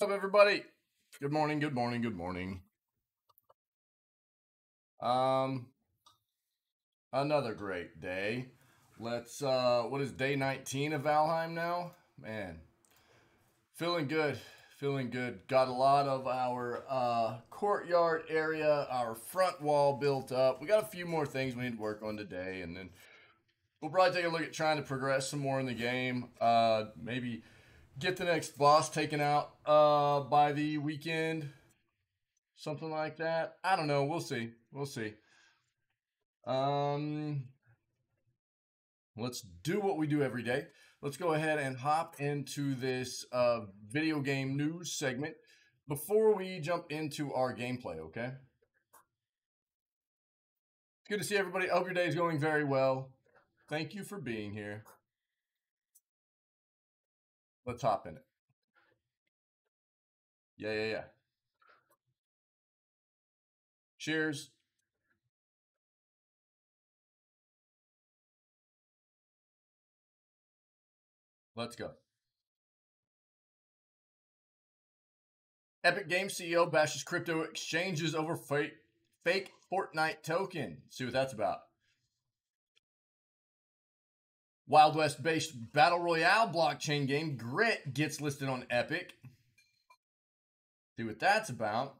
What's up, everybody? Good morning, good morning, good morning. Another great day. Let's, what is day 19 of Valheim now? Man, feeling good, feeling good. Got a lot of our courtyard area, our front wall built up. We got a few more things we need to work on today, and then we'll probably take a look at trying to progress some more in the game. Maybe get the next boss taken out by the weekend. Something like that. I don't know. We'll see. We'll see. Let's do what we do every day. Let's go ahead and hop into this video game news segment before we jump into our gameplay, okay? It's good to see everybody. I hope your day is going very well. Thank you for being here. Let's hop in it. Yeah. Cheers. Let's go. Epic Games CEO bashes crypto exchanges over fake Fortnite token. See what that's about. Wild West-based Battle Royale blockchain game Grit gets listed on Epic. See what that's about.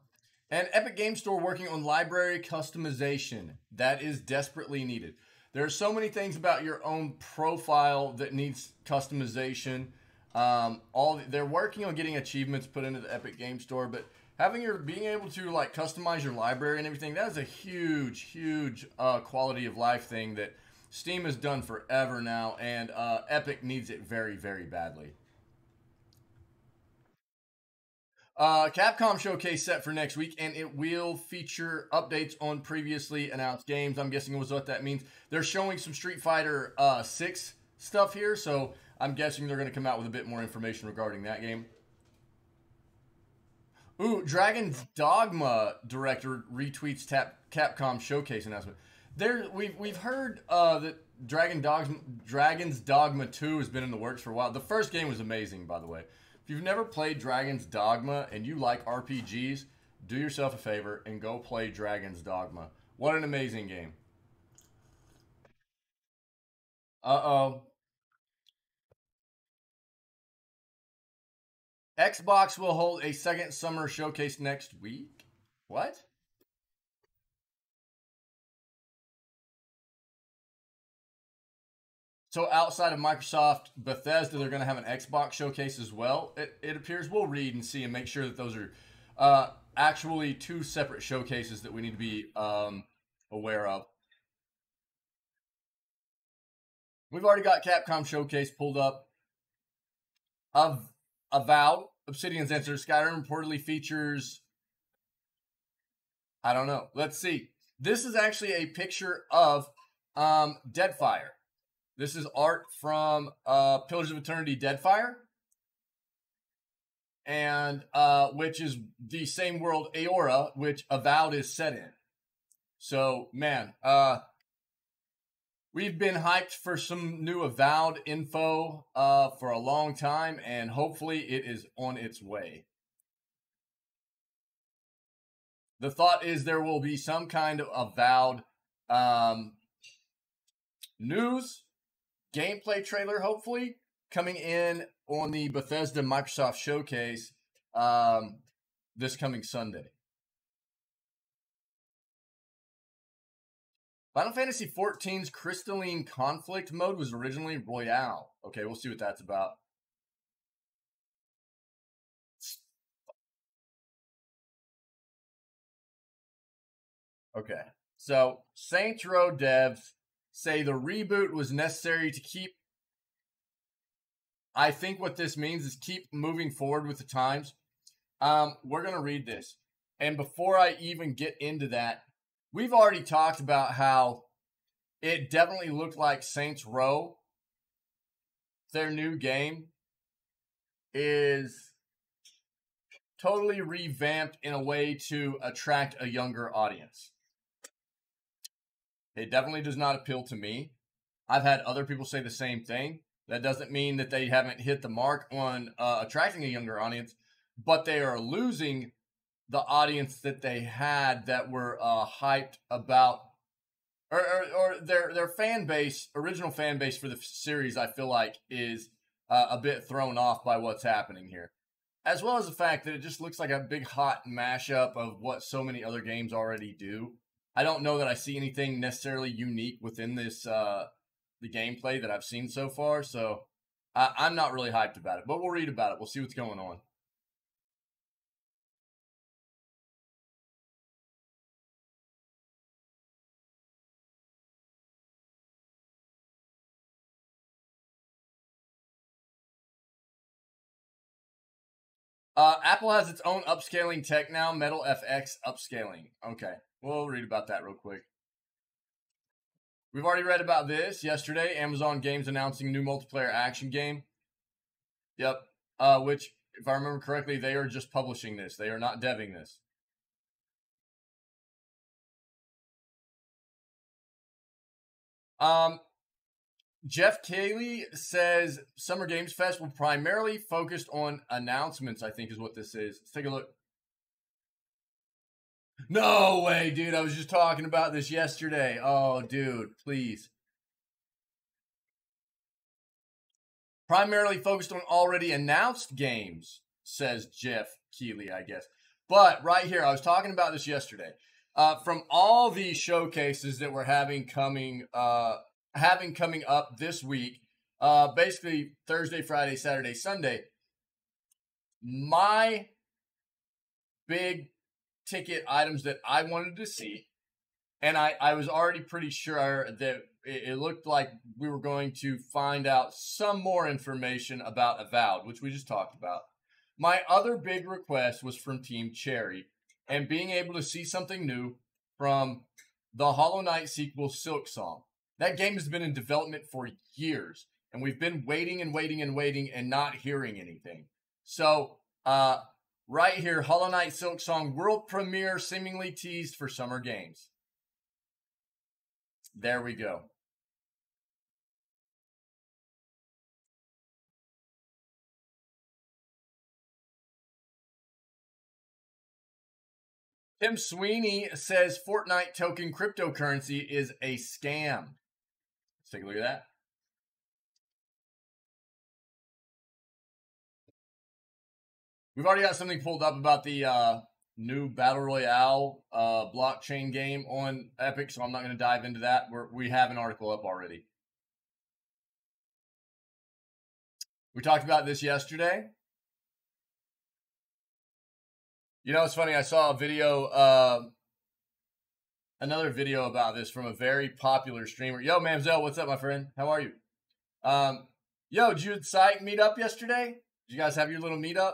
And Epic Game Store working on library customization. That is desperately needed. There are so many things about your own profile that needs customization. They're working on getting achievements put into the Epic Game Store, but being able to like customize your library and everything, that is a huge quality of life thing that Steam has done forever now, and Epic needs it very badly. Capcom showcase set for next week, and it will feature updates on previously announced games. I'm guessing was what that means. They're showing some Street Fighter 6 stuff here, so I'm guessing they're going to come out with a bit more information regarding that game. Ooh, Dragon's Dogma director retweets Capcom showcase announcement. We've heard that Dragon's Dogma 2 has been in the works for a while. The first game was amazing, by the way. If you've never played Dragon's Dogma and you like RPGs, do yourself a favor and go play Dragon's Dogma. What an amazing game. Uh-oh. Xbox will hold a second summer showcase next week? What? So outside of Microsoft, Bethesda, they're going to have an Xbox showcase as well. It appears. We'll read and see and make sure that those are actually two separate showcases that we need to be aware of. We've already got Capcom showcase pulled up. Avowed, Obsidian's answer. Skyrim reportedly features. I don't know. Let's see. This is actually a picture of Deadfire. This is art from Pillars of Eternity Deadfire, and which is the same world Aora, which Avowed is set in. So, man, we've been hyped for some new Avowed info for a long time, and hopefully it is on its way. The thought is there will be some kind of Avowed news, gameplay trailer, hopefully, coming in on the Bethesda Microsoft Showcase this coming Sunday. Final Fantasy XIV's Crystalline Conflict mode was originally Royale. Okay, we'll see what that's about. Okay, so Saints Row devs say the reboot was necessary to keep. I think what this means is keep moving forward with the times. We're going to read this. And before I even get into that, we've already talked about how it definitely looked like Saints Row, their new game, is totally revamped in a way to attract a younger audience. It definitely does not appeal to me. I've had other people say the same thing. That doesn't mean that they haven't hit the mark on attracting a younger audience. but they are losing the audience that they had that were hyped about, or their fan base, original fan base for the series, I feel like is a bit thrown off by what's happening here. As well as the fact that it just looks like a big hot mashup of what so many other games already do. I don't know that I see anything necessarily unique within this the gameplay that I've seen so far, so I'm not really hyped about it. But we'll read about it. We'll see what's going on. Apple has its own upscaling tech now, Metal FX Upscaling. Okay, we'll read about that real quick. We've already read about this yesterday. Amazon Games announcing new multiplayer action game. Yep. Which, if I remember correctly, they are just publishing this. They are not deving this. Jeff Keighley says Summer Games Fest will primarily focus on announcements, I think is what this is. Let's take a look. No way, dude. I was just talking about this yesterday. Oh, dude, please. Primarily focused on already announced games, says Jeff Keighley, I guess. But right here, I was talking about this yesterday. From all the showcases that we're having coming up this week, basically Thursday, Friday, Saturday, Sunday, my big ticket items that I wanted to see, and I was already pretty sure that it looked like we were going to find out some more information about Avowed, which we just talked about. My other big request was from Team Cherry, and being able to see something new from the Hollow Knight sequel, Silksong. That game has been in development for years, and we've been waiting and waiting and waiting and not hearing anything. So, right here, Hollow Knight Silksong world premiere seemingly teased for Summer Games. There we go. Tim Sweeney says Fortnite token cryptocurrency is a scam. Let's take a look at that. We've already got something pulled up about the new Battle Royale blockchain game on Epic, so I'm not going to dive into that. We have an article up already. We talked about this yesterday. You know, it's funny. I saw a video, another video about this from a very popular streamer. Yo, Mamzelle, what's up, my friend? How are you? Yo, did you at site meet up yesterday? Did you guys have your little meetup?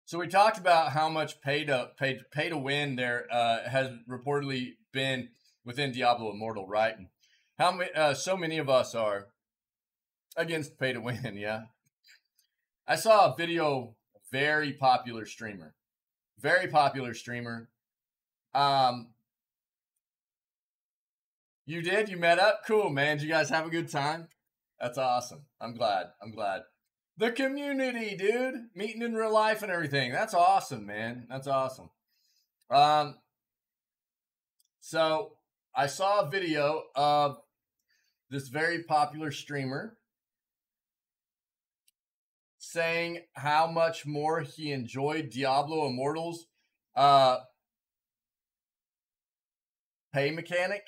So we talked about how much pay to win there has reportedly been within Diablo Immortal, right? And how many, so many of us are against pay to win, yeah. I saw a video, very popular streamer. You did? You met up? Cool, man. Did you guys have a good time? That's awesome. I'm glad. The community, dude. Meeting in real life and everything. That's awesome, man. That's awesome. So I saw a video of this very popular streamer saying how much more he enjoyed Diablo Immortal's pay mechanic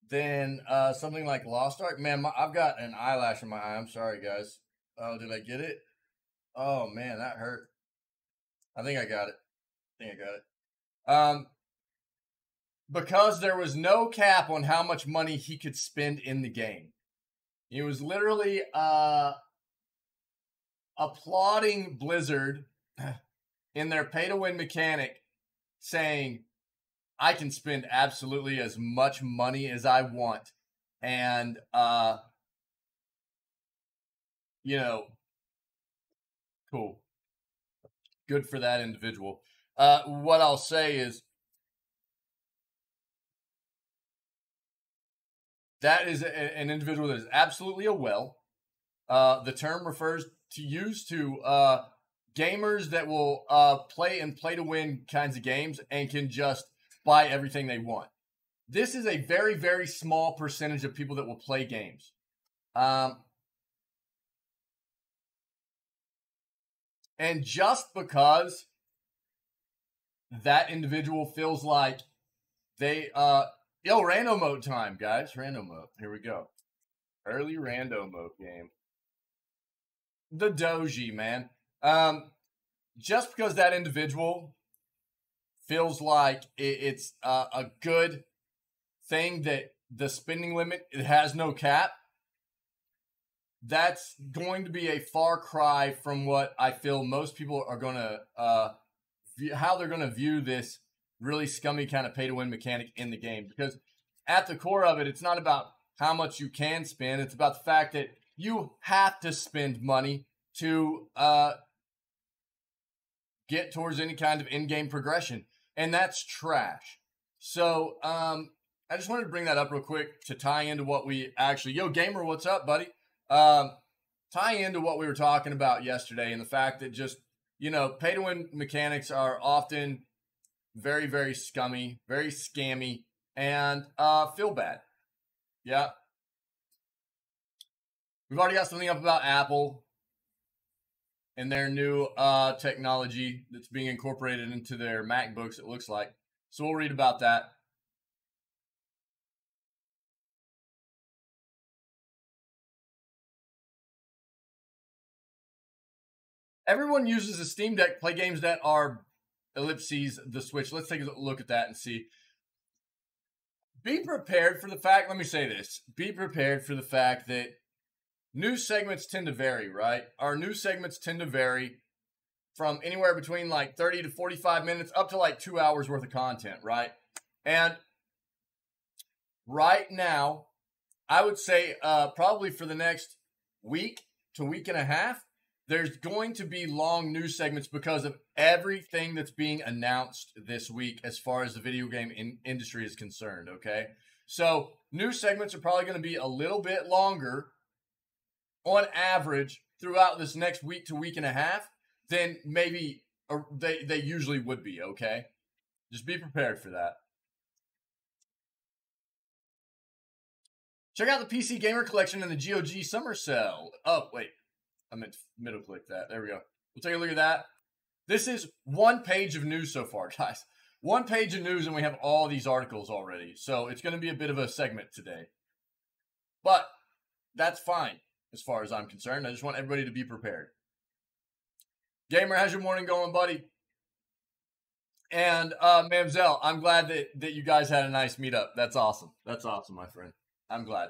than something like Lost Ark. Man, I've got an eyelash in my eye. I'm sorry, guys. Oh, did I get it? Oh, man, that hurt. I think I got it. Because there was no cap on how much money he could spend in the game. He was literally applauding Blizzard in their pay-to-win mechanic, saying, I can spend absolutely as much money as I want. And, you know, cool. Good for that individual. What I'll say is, that is an individual that is absolutely a whale. The term refers to gamers that will play and play to win kinds of games and can just buy everything they want. This is a very, very small percentage of people that will play games. And just because that individual feels like they, rando mode time, guys. Rando mode. Here we go. Early rando mode game. The doji, man. Just because that individual feels like it's a good thing that the spending limit, it has no cap, that's going to be a far cry from what I feel most people are going to, how they're going to view this really scummy kind of pay-to-win mechanic in the game. Because at the core of it, it's not about how much you can spend. It's about the fact that you have to spend money to get towards any kind of in-game progression. And that's trash. So I just wanted to bring that up real quick to tie into what we actually... Yo, Gamer, what's up, buddy? Tie into what we were talking about yesterday and the fact that just, pay-to-win mechanics are often very, very scummy, very scammy, and feel bad. Yeah. We've already got something up about Apple and their new technology that's being incorporated into their MacBooks, it looks like. So we'll read about that. Everyone uses a Steam Deck to play games that are ellipses the Switch. Let's take a look at that and see. Be prepared for the fact, let me say this. Be prepared for the fact that news segments tend to vary, right? Our news segments tend to vary from anywhere between like 30 to 45 minutes up to like 2 hours worth of content, right? And right now, I would say probably for the next week to week and a half, there's going to be long news segments because of everything that's being announced this week as far as the video game industry is concerned, okay? So news segments are probably going to be a little bit longer on average throughout this next week to week and a half than maybe they usually would be, okay? Just be prepared for that. Check out the PC Gamer Collection in the GOG Summer Sale. Oh, wait. I meant to middle click that. There we go. We'll take a look at that. This is one page of news so far, guys. One page of news and we have all these articles already. So it's going to be a bit of a segment today. But that's fine as far as I'm concerned. I just want everybody to be prepared. Gamer, how's your morning going, buddy? And Mamzelle, I'm glad that you guys had a nice meetup. That's awesome. That's awesome, my friend. I'm glad.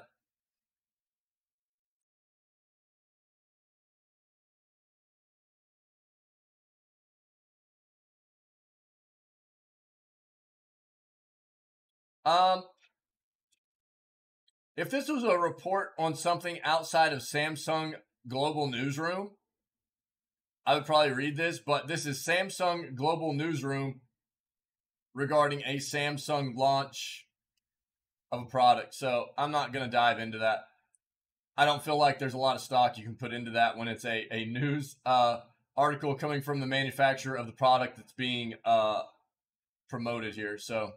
If this was a report on something outside of Samsung Global Newsroom, I would probably read this, but this is Samsung Global Newsroom regarding a Samsung launch of a product. So I'm not going to dive into that. I don't feel like there's a lot of stock you can put into that when it's a news article coming from the manufacturer of the product that's being promoted here. So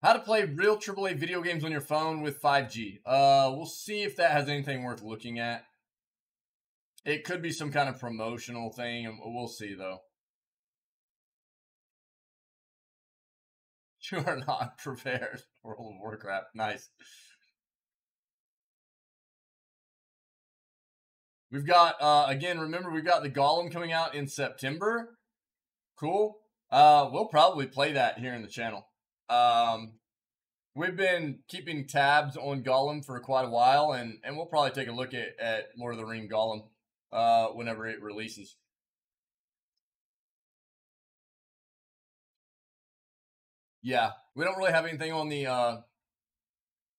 how to play real AAA video games on your phone with 5G. We'll see if that has anything worth looking at. It could be some kind of promotional thing, and we'll see, though. You are not prepared. World of Warcraft. Nice. We've got, again, remember, we've got the Golem coming out in September. Cool. We'll probably play that here in the channel. We've been keeping tabs on Golem for quite a while, and we'll probably take a look at Lord of the Ring Golem whenever it releases. Yeah, we don't really have anything on the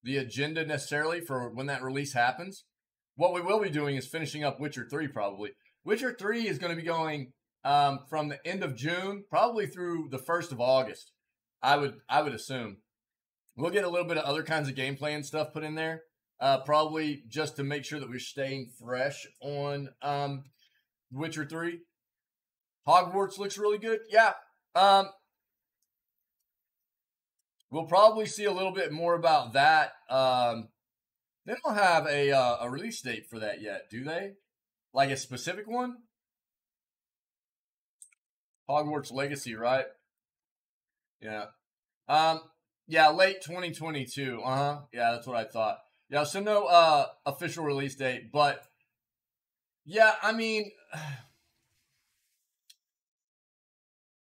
the agenda necessarily for when that release happens. What we will be doing is finishing up Witcher 3 probably. Witcher 3 is going to be going from the end of June probably through the 1st of August. I would assume. We'll get a little bit of other kinds of gameplay and stuff put in there. Probably just to make sure that we're staying fresh on Witcher 3. Hogwarts looks really good. Yeah. We'll probably see a little bit more about that. They don't have a release date for that yet, do they? Like a specific one? Hogwarts Legacy, right? Yeah. Yeah, late 2022. Yeah, that's what I thought. Yeah, so no official release date, but yeah, I mean,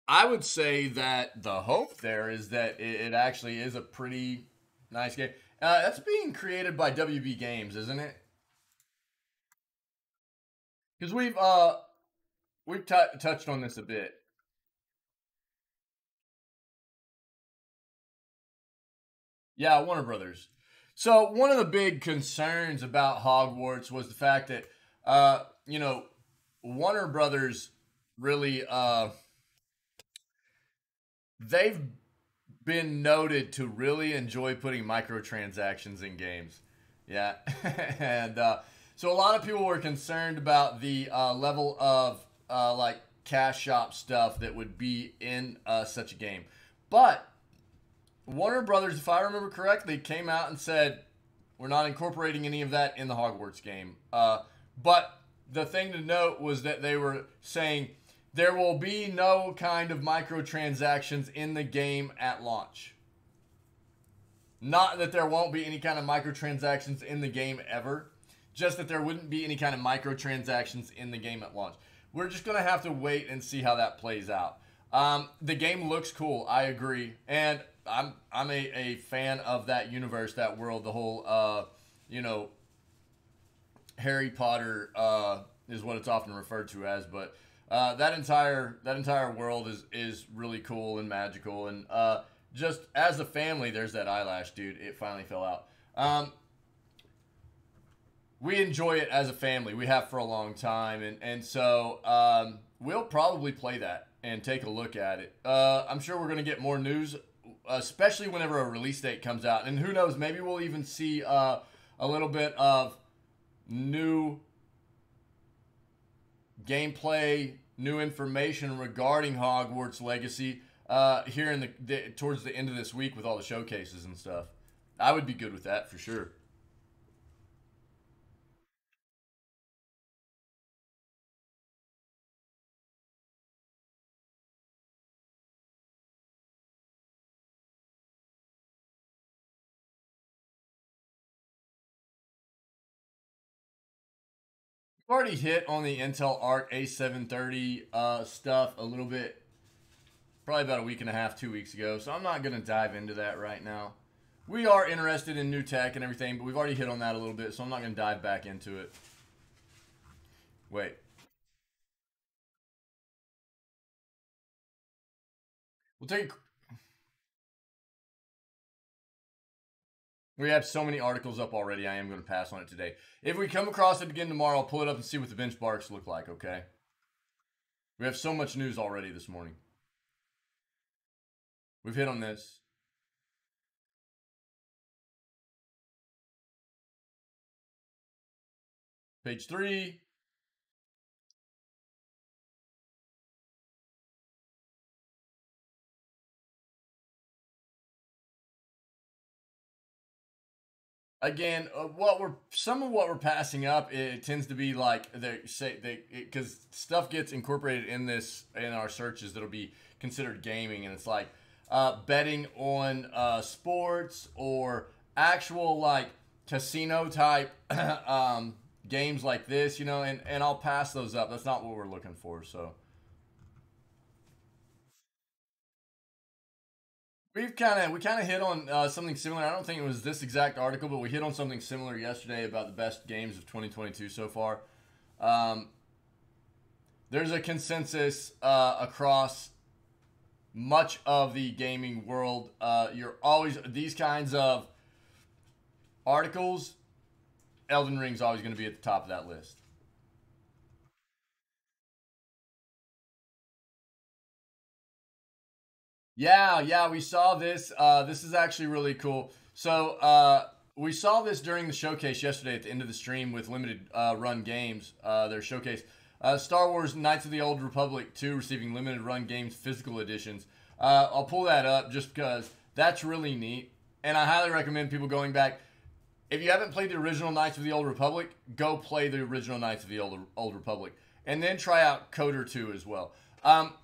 I would say that the hope there is that it actually is a pretty nice game. That's being created by WB Games, isn't it? Because we've touched on this a bit. Yeah, Warner Brothers. So one of the big concerns about Hogwarts was the fact that Warner Brothers really they've been noted to really enjoy putting microtransactions in games. Yeah. And so a lot of people were concerned about the level of like cash shop stuff that would be in such a game. But Warner Brothers, if I remember correctly, came out and said, we're not incorporating any of that in the Hogwarts game. But the thing to note was that they were saying there will be no kind of microtransactions in the game at launch. Not that there won't be any kind of microtransactions in the game ever, just that there wouldn't be any kind of microtransactions in the game at launch. We're just going to have to wait and see how that plays out. The game looks cool, I agree. And I'm a fan of that universe, that world, the whole, Harry Potter is what it's often referred to as, but that entire world is really cool and magical, and just as a family, there's that eyelash, dude. It finally fell out. We enjoy it as a family. We have for a long time, and so we'll probably play that and take a look at it. I'm sure we're gonna get more news, especially whenever a release date comes out, and who knows, maybe we'll even see a little bit of new gameplay, new information regarding Hogwarts Legacy here in towards the end of this week with all the showcases and stuff. I would be good with that for sure. We've already hit on the Intel Arc A730 stuff a little bit, probably about a week and a half, 2 weeks ago, so I'm not going to dive into that right now. We are interested in new tech and everything, but we've already hit on that a little bit, so I'm not going to dive back into it. Wait. We'll take... We have so many articles up already, I am going to pass on it today. If we come across it again tomorrow, I'll pull it up and see what the benchmarks look like, okay? We have so much news already this morning. We've hit on this. Page 3. Again, some of what we're passing up, it tends to be like because stuff gets incorporated in our searches that'll be considered gaming, and it's like betting on sports or actual like casino type games like this, and I'll pass those up. That's not what we're looking for, so. We kind of hit on something similar. I don't think it was this exact article, but we hit on something similar yesterday about the best games of 2022 so far. There's a consensus across much of the gaming world. You're always these kinds of articles, Elden Ring's always going to be at the top of that list. Yeah, we saw this. This is actually really cool. So we saw this during the showcase yesterday at the end of the stream with limited run games. Their showcase, Star Wars: Knights of the Old Republic 2 receiving limited run games physical editions. I'll pull that up just because that's really neat, and I highly recommend people going back. If you haven't played the original Knights of the Old Republic, go play the original Knights of the Old Republic, and then try out Coder 2 as well.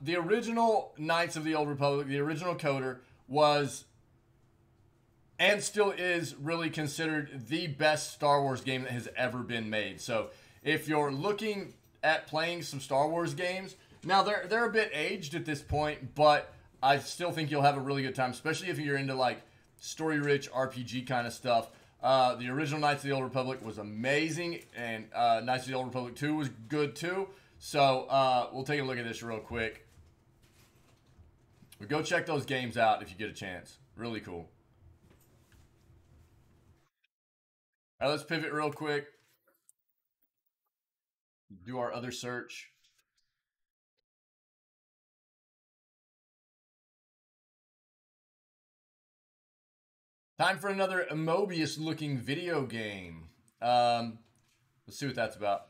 The original Knights of the Old Republic, the original Coder, was and still is really considered the best Star Wars game that has ever been made. So if you're looking at playing some Star Wars games, now they're a bit aged at this point, but I still think you'll have a really good time, especially if you're into like story-rich RPG kind of stuff. The original Knights of the Old Republic was amazing, and Knights of the Old Republic 2 was good too. So we'll take a look at this real quick. But go check those games out if you get a chance. Really cool. All right, let's pivot real quick. Do our other search. Time for another Mobius-looking video game. Let's see what that's about.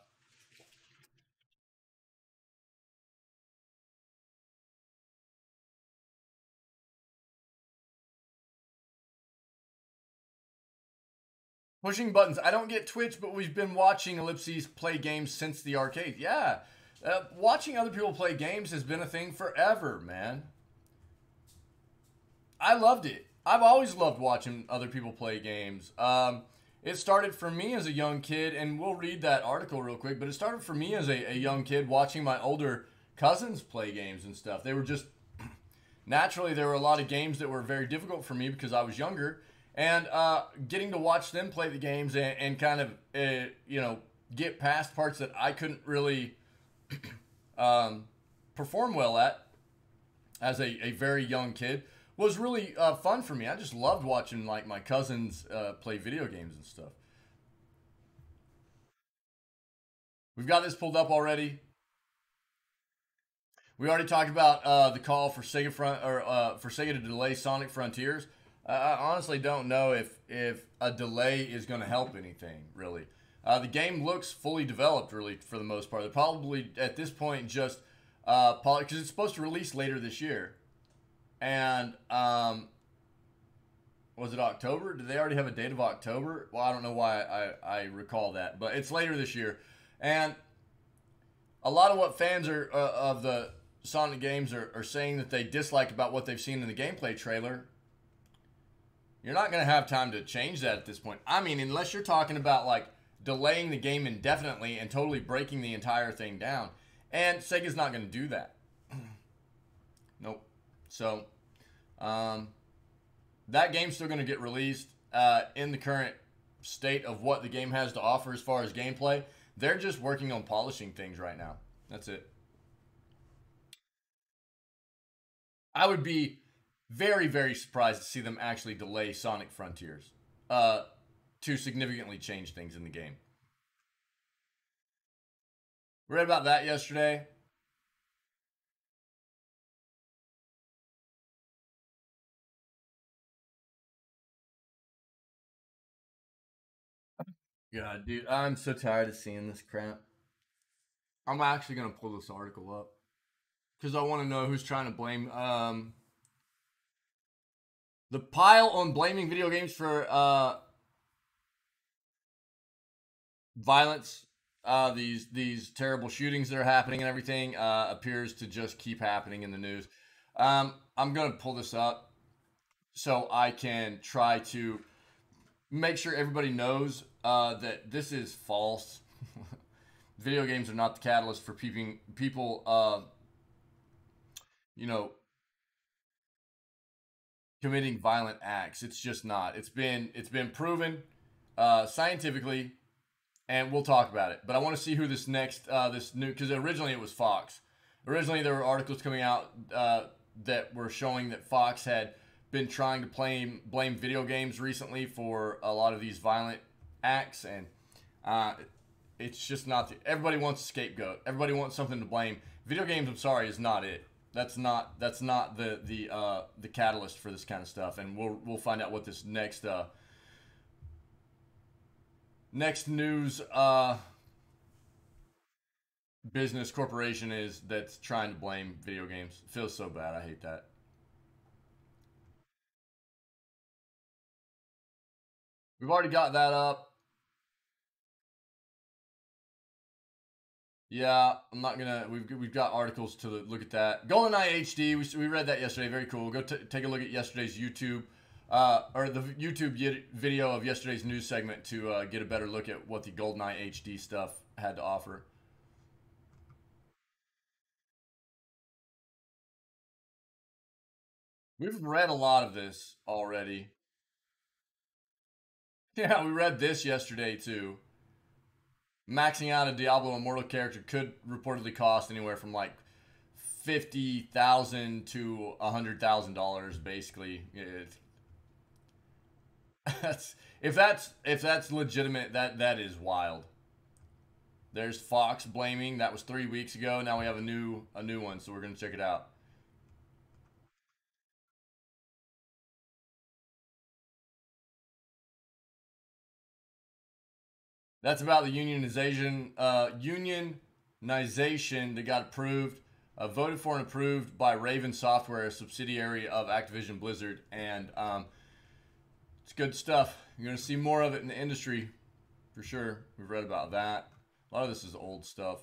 Pushing buttons. I don't get Twitch, but we've been watching Ellipses play games since the arcade. Yeah. Watching other people play games has been a thing forever, man. I loved it. I've always loved watching other people play games. It started for me as a young kid, and we'll read that article real quick, but it started for me as a young kid watching my older cousins play games and stuff. They were just, naturally, there were a lot of games that were very difficult for me because I was younger. And getting to watch them play the games and kind of, get past parts that I couldn't really perform well at as a very young kid was really fun for me. I just loved watching like my cousins play video games and stuff. We've got this pulled up already. We already talked about the call for Sega for Sega to delay Sonic Frontiers. I honestly don't know if a delay is going to help anything, really. The game looks fully developed, really, for the most part. They're probably, at this point, just because it's supposed to release later this year. And, was it October? Did they already have a date of October? Well, I don't know why I recall that, but it's later this year. And a lot of what fans of the Sonic games are saying that they dislike about what they've seen in the gameplay trailer, you're not going to have time to change that at this point. I mean, unless you're talking about like delaying the game indefinitely and totally breaking the entire thing down. And Sega's not going to do that. Nope. So, that game's still going to get released in the current state of what the game has to offer as far as gameplay. They're just working on polishing things right now. That's it. I would be very, very surprised to see them actually delay Sonic Frontiers to significantly change things in the game. We read about that yesterday. God, dude, I'm so tired of seeing this crap. I'm actually going to pull this article up because I want to know who's trying to blame the pile on blaming video games for violence, these terrible shootings that are happening and everything appears to just keep happening in the news. I'm gonna pull this up so I can try to make sure everybody knows that this is false. Video games are not the catalyst for people committing violent acts. It's just not. It's been proven scientifically, and we'll talk about it. But I want to see who this next this new, because originally it was Fox. Originally there were articles coming out that were showing that Fox had been trying to blame video games recently for a lot of these violent acts, and it's just not. Everybody wants a scapegoat. Everybody wants something to blame. Video games, I'm sorry, is not it. That's not the catalyst for this kind of stuff, and we'll find out what this next news business corporation is that's trying to blame video games. It feels so bad. I hate that. We've already got that up. Yeah, I'm not gonna. We've got articles to look at that. GoldenEye HD. We read that yesterday. Very cool. Go take a look at yesterday's YouTube, or the YouTube video of yesterday's news segment to get a better look at what the GoldenEye HD stuff had to offer. We've read a lot of this already. Yeah, we read this yesterday too. Maxing out a Diablo Immortal character could reportedly cost anywhere from like $50,000 to $100,000, basically. If that's legitimate, that is wild. There's Fox blaming. That was 3 weeks ago. Now we have a new one, so we're gonna check it out. That's about the unionization that got approved, voted for and approved by Raven Software, a subsidiary of Activision Blizzard, and it's good stuff. You're going to see more of it in the industry, for sure. We've read about that. A lot of this is old stuff.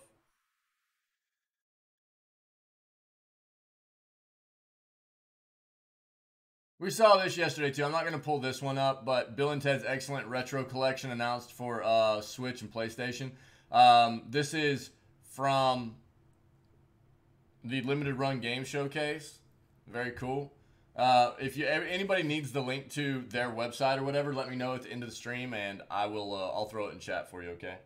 We saw this yesterday too. I'm not going to pull this one up, but Bill and Ted's Excellent Retro Collection announced for Switch and PlayStation. This is from the Limited Run Game Showcase. Very cool. If anybody needs the link to their website or whatever, let me know at the end of the stream, and I'll throw it in chat for you. Okay.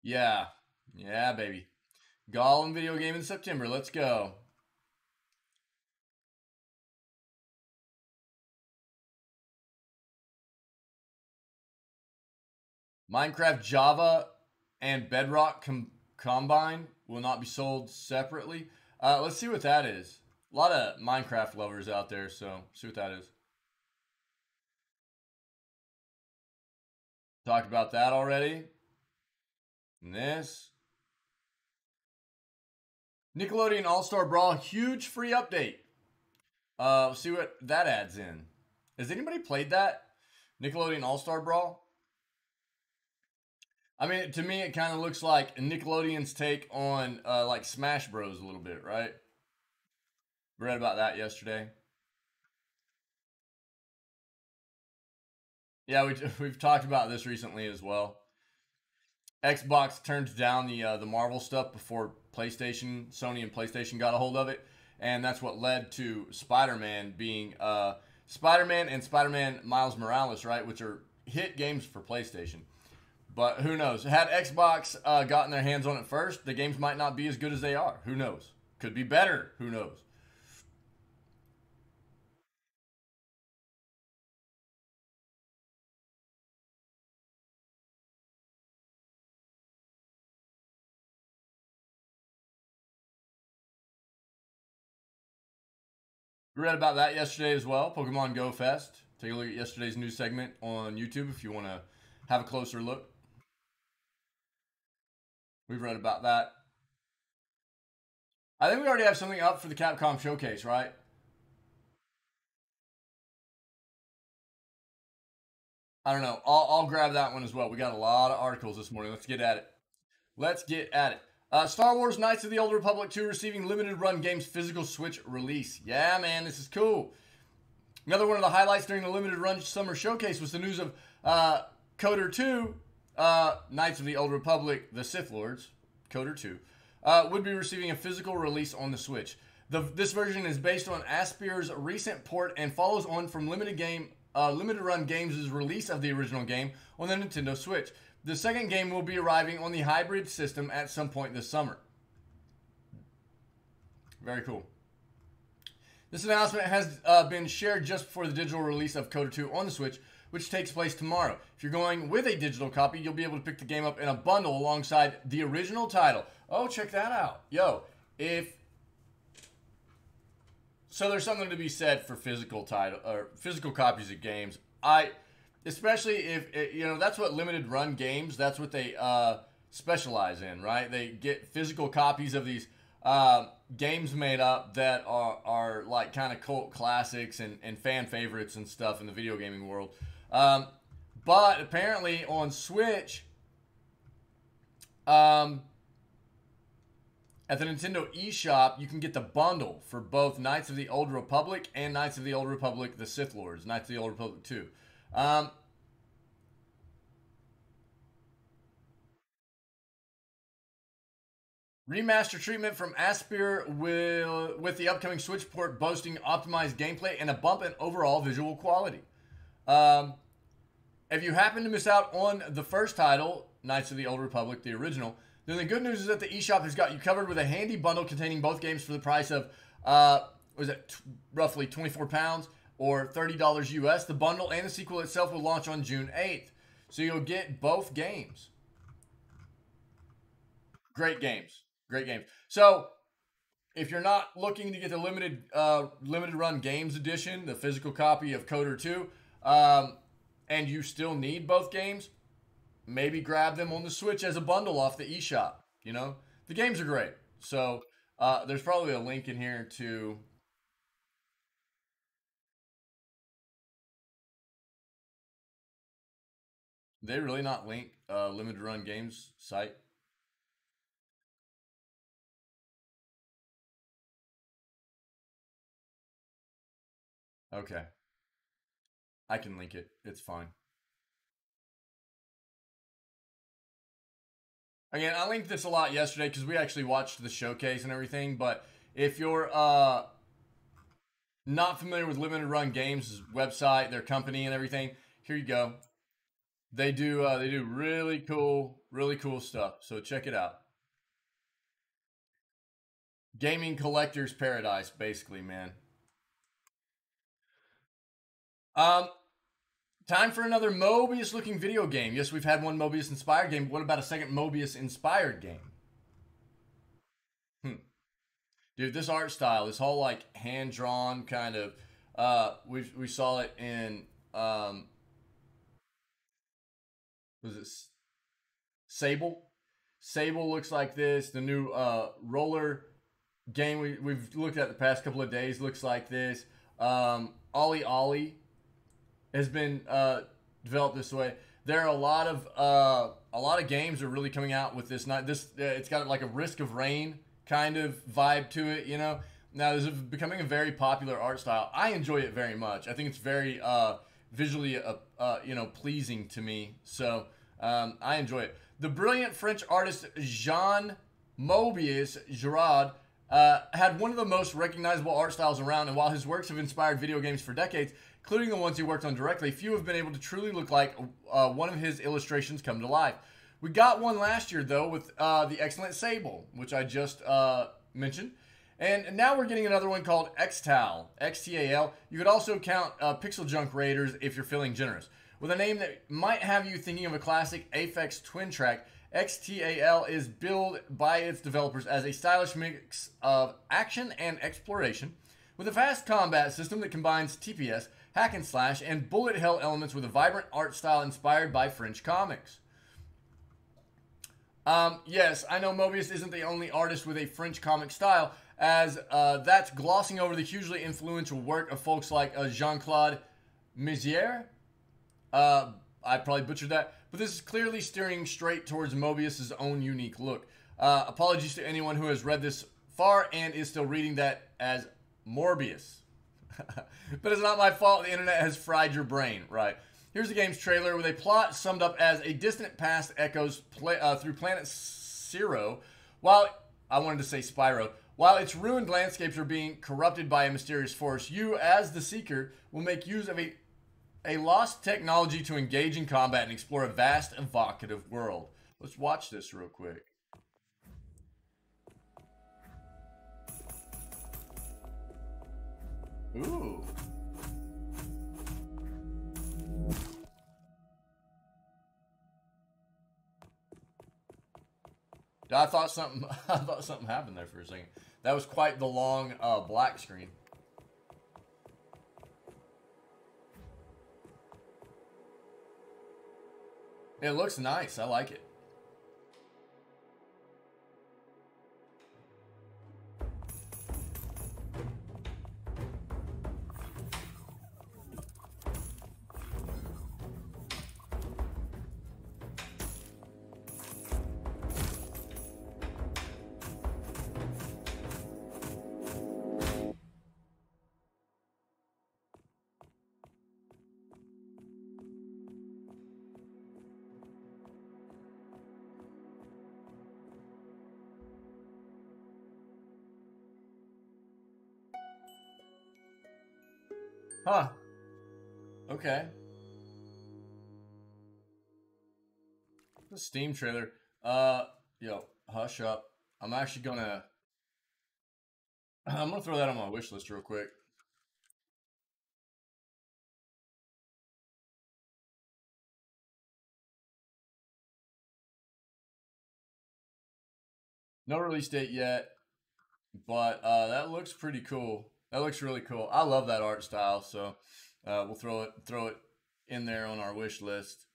Yeah. Yeah, baby. Gollum video game in September. Let's go. Minecraft Java and Bedrock combined will not be sold separately. Let's see what that is. A lot of Minecraft lovers out there, so see what that is. Talked about that already. And this. Nickelodeon All-Star Brawl, huge free update. See what that adds in. Has anybody played that? Nickelodeon All-Star Brawl? I mean, to me, it kind of looks like Nickelodeon's take on like Smash Bros. A little bit, right? We read about that yesterday. Yeah, we've talked about this recently as well. Xbox turned down the Marvel stuff before Sony and PlayStation got a hold of it, and that's what led to Spider-Man being Spider-Man and Spider-Man Miles Morales, right? Which are hit games for PlayStation. But who knows? Had Xbox gotten their hands on it first, the games might not be as good as they are. Who knows? Could be better. Who knows? We read about that yesterday as well. Pokemon Go Fest. Take a look at yesterday's news segment on YouTube if you want to have a closer look. We've read about that. I think we already have something up for the Capcom showcase, right? I don't know. I'll grab that one as well. We got a lot of articles this morning. Let's get at it. Let's get at it. Star Wars Knights of the Old Republic 2 receiving limited run games physical Switch release. Yeah, man, this is cool. Another one of the highlights during the limited run summer showcase was the news of Coder 2, Knights of the Old Republic, the Sith Lords, Coder 2, would be receiving a physical release on the Switch. This version is based on Aspyr's recent port and follows on from Limited Run Games' release of the original game on the Nintendo Switch. The second game will be arriving on the hybrid system at some point this summer. Very cool. This announcement has been shared just before the digital release of Coder 2 on the Switch, which takes place tomorrow. If you're going with a digital copy, you'll be able to pick the game up in a bundle alongside the original title. Oh, check that out. Yo, so there's something to be said for physical copies of games. Especially if, you know, that's what limited run games, that's what they specialize in, right? They get physical copies of these games made up that are like kind of cult classics and fan favorites and stuff in the video gaming world. But apparently on Switch, at the Nintendo eShop, you can get the bundle for both Knights of the Old Republic and Knights of the Old Republic, the Sith Lords, Knights of the Old Republic 2. Remaster treatment from Aspyr with the upcoming Switch port boasting optimized gameplay and a bump in overall visual quality. If you happen to miss out on the first title, Knights of the Old Republic, the original, then the good news is that the eShop has got you covered with a handy bundle containing both games for the price of, roughly 24 pounds or $30 US. The bundle and the sequel itself will launch on June 8th. So you'll get both games. Great games. Great games. So if you're not looking to get the limited run games edition, the physical copy of Coder 2, and you still need both games, maybe grab them on the Switch as a bundle off the eShop. You know, the games are great. So there's probably a link in here to. Did they really not link limited run games site? Okay, I can link it. It's fine. Again, I linked this a lot yesterday because we actually watched the showcase and everything. But if you're not familiar with Limited Run Games' website, their company, and everything, here you go. They do really cool stuff. So check it out. Gaming collector's paradise, basically, man. Um, Time for another Mobius-looking video game. Yes, we've had one Mobius-inspired game. But what about a second Mobius-inspired game? Dude, this art style, this whole like hand-drawn kind of, we saw it in, was it Sable? Sable looks like this. The new roller game we've looked at the past couple of days looks like this. Ollie Ollie has been developed this way. There are a lot of games are really coming out with this. Not this. It's got like a Risk of Rain kind of vibe to it. You know. Now this is becoming a very popular art style. I enjoy it very much. I think it's very visually pleasing to me. So I enjoy it. The brilliant French artist Jean Mobius Girard had one of the most recognizable art styles around, and while his works have inspired video games for decades, including the ones he worked on directly, few have been able to truly look like one of his illustrations come to life. We got one last year, though, with the excellent Sable, which I just mentioned. And now we're getting another one called Xtal, Xtal. You could also count Pixel Junk Raiders if you're feeling generous. With a name that might have you thinking of a classic Aphex twin track, Xtal is billed by its developers as a stylish mix of action and exploration, with a fast combat system that combines TPS, hack and slash, and bullet hell elements with a vibrant art style inspired by French comics. Yes, I know Mobius isn't the only artist with a French comic style, as that's glossing over the hugely influential work of folks like Jean-Claude Mézières. I probably butchered that, but this is clearly steering straight towards Mobius' own unique look. Apologies to anyone who has read this far and is still reading that as Morbius. But it's not my fault. The internet has fried your brain, right? Here's the game's trailer with a plot summed up as a distant past echoes through planet Zero, while I wanted to say Spyro. While its ruined landscapes are being corrupted by a mysterious force, you, as the Seeker, will make use of a A lost technology to engage in combat and explore a vast, evocative world. Let's watch this real quick. Ooh. I thought something happened there for a second. That was quite the long black screen. It looks nice. I like it. Huh. Okay. The Steam trailer. Yo, hush up. I'm actually gonna... I'm gonna throw that on my wish list real quick. No release date yet, but that looks pretty cool. That looks really cool. I love that art style, so we'll throw it in there on our wish list.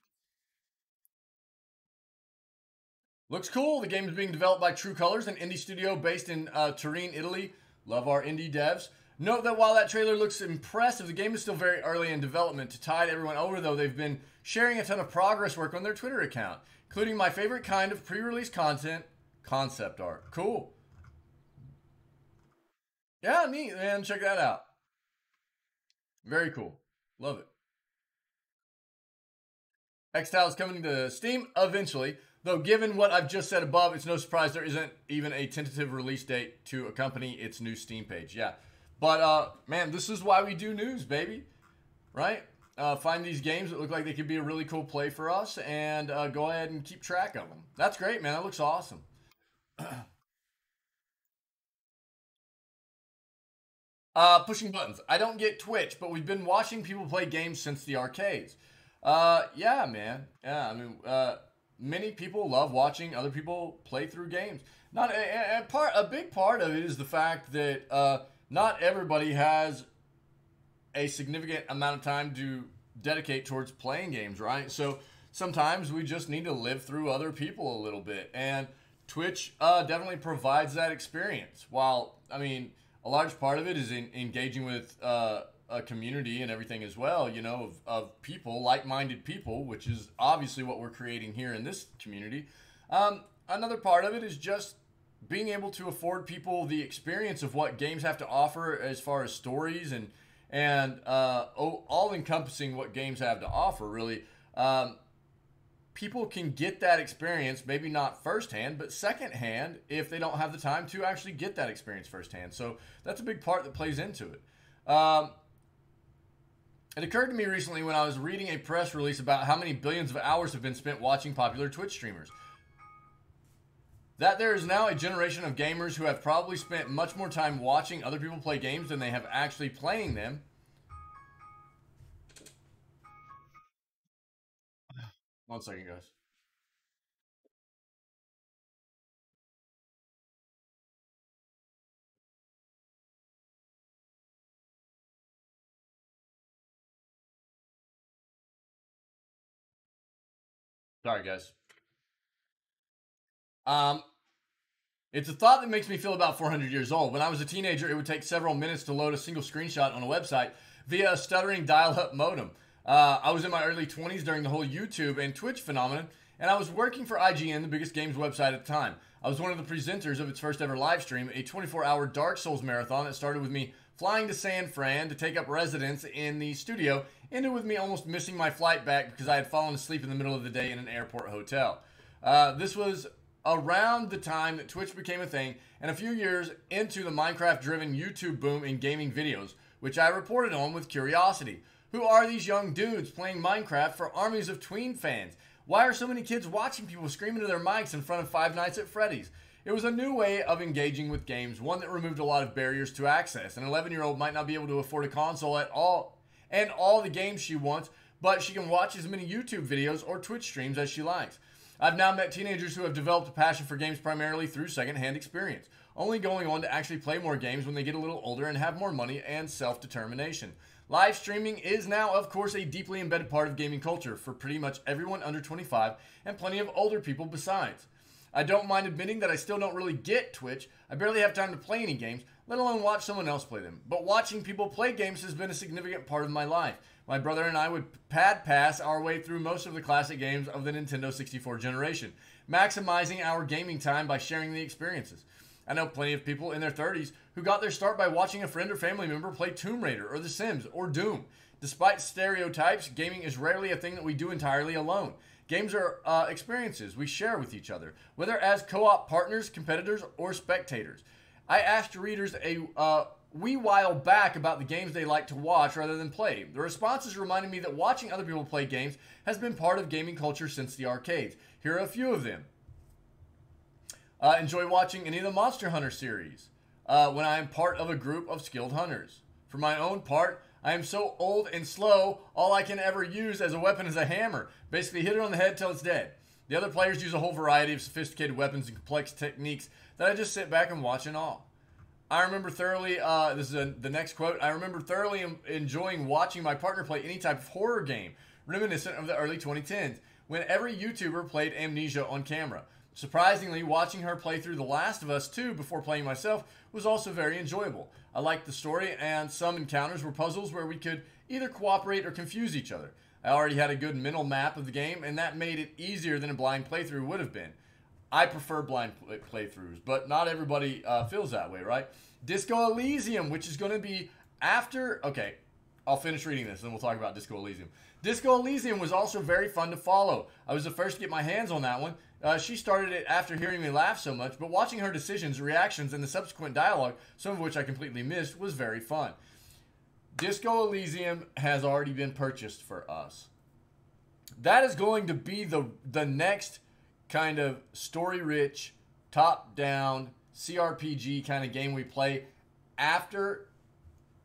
Looks cool. The game is being developed by True Colors, an indie studio based in Turin, Italy. Love our indie devs. Note that while that trailer looks impressive, the game is still very early in development. To tide everyone over, though, they've been sharing a ton of progress work on their Twitter account, including my favorite kind of pre-release content, concept art. Cool. Yeah, neat, man. Check that out. Very cool. Love it. X-Tile is coming to Steam eventually, though given what I've just said above, it's no surprise there isn't even a tentative release date to accompany its new Steam page. Yeah. But, man, this is why we do news, baby. Right? Find these games that look like they could be a really cool play for us and go ahead and keep track of them. That's great, man. That looks awesome. Pushing buttons. I don't get Twitch, but we've been watching people play games since the arcades. Yeah, man. Yeah, I mean, many people love watching other people play through games. Not a big part of it is the fact that not everybody has a significant amount of time to dedicate towards playing games, right? So sometimes we just need to live through other people a little bit, and Twitch definitely provides that experience. While, I mean, a large part of it is engaging with a community and everything as well, you know, of people, like-minded people, which is obviously what we're creating here in this community. Another part of it is just being able to afford people the experience of what games have to offer as far as stories and all-encompassing what games have to offer, really. People can get that experience, maybe not firsthand, but secondhand if they don't have the time to actually get that experience firsthand. So that's a big part that plays into it. It occurred to me recently when I was reading a press release about how many billions of hours have been spent watching popular Twitch streamers, that there is now a generation of gamers who have probably spent much more time watching other people play games than they have actually playing them. One second, guys. Sorry, guys. It's a thought that makes me feel about 400 years old. When I was a teenager, it would take several minutes to load a single screenshot on a website via a stuttering dial-up modem. I was in my early 20s during the whole YouTube and Twitch phenomenon, and I was working for IGN, the biggest games website at the time. I was one of the presenters of its first ever live stream, a 24-hour Dark Souls marathon that started with me flying to San Fran to take up residence in the studio, ended with me almost missing my flight back because I had fallen asleep in the middle of the day in an airport hotel. This was around the time that Twitch became a thing, and a few years into the Minecraft-driven YouTube boom in gaming videos, which I reported on with curiosity. Who are these young dudes playing Minecraft for armies of tween fans? Why are so many kids watching people scream into their mics in front of Five Nights at Freddy's? It was a new way of engaging with games, one that removed a lot of barriers to access. An 11-year-old might not be able to afford a console at all and all the games she wants, but she can watch as many YouTube videos or Twitch streams as she likes. I've now met teenagers who have developed a passion for games primarily through secondhand experience, only going on to actually play more games when they get a little older and have more money and self-determination. Live streaming is now, of course, a deeply embedded part of gaming culture for pretty much everyone under 25 and plenty of older people besides. I don't mind admitting that I still don't really get Twitch. I barely have time to play any games, let alone watch someone else play them. But watching people play games has been a significant part of my life. My brother and I would pad pass our way through most of the classic games of the Nintendo 64 generation, maximizing our gaming time by sharing the experiences. I know plenty of people in their 30s who got their start by watching a friend or family member play Tomb Raider or The Sims or Doom. Despite stereotypes, gaming is rarely a thing that we do entirely alone. Games are experiences we share with each other, whether as co-op partners, competitors, or spectators. I asked readers a wee while back about the games they like to watch rather than play. The responses reminded me that watching other people play games has been part of gaming culture since the arcades. Here are a few of them. Enjoy watching any of the Monster Hunter series when I am part of a group of skilled hunters. For my own part, I am so old and slow, all I can ever use as a weapon is a hammer. Basically hit it on the head till it's dead. The other players use a whole variety of sophisticated weapons and complex techniques that I just sit back and watch in awe. I remember thoroughly, this is the next quote, I remember thoroughly enjoying watching my partner play any type of horror game, reminiscent of the early 2010s, when every YouTuber played Amnesia on camera. Surprisingly, watching her play through The Last of Us 2 before playing myself was also very enjoyable. I liked the story, and some encounters were puzzles where we could either cooperate or confuse each other. I already had a good mental map of the game, and that made it easier than a blind playthrough would have been. I prefer blind playthroughs, but not everybody feels that way, right? Disco Elysium, which is going to be after... Okay, I'll finish reading this, and then we'll talk about Disco Elysium. Disco Elysium was also very fun to follow. I was the first to get my hands on that one. She started it after hearing me laugh so much, but watching her decisions, reactions, and the subsequent dialogue, some of which I completely missed, was very fun. Disco Elysium has already been purchased for us. That is going to be the next kind of story-rich, top-down, CRPG kind of game we play after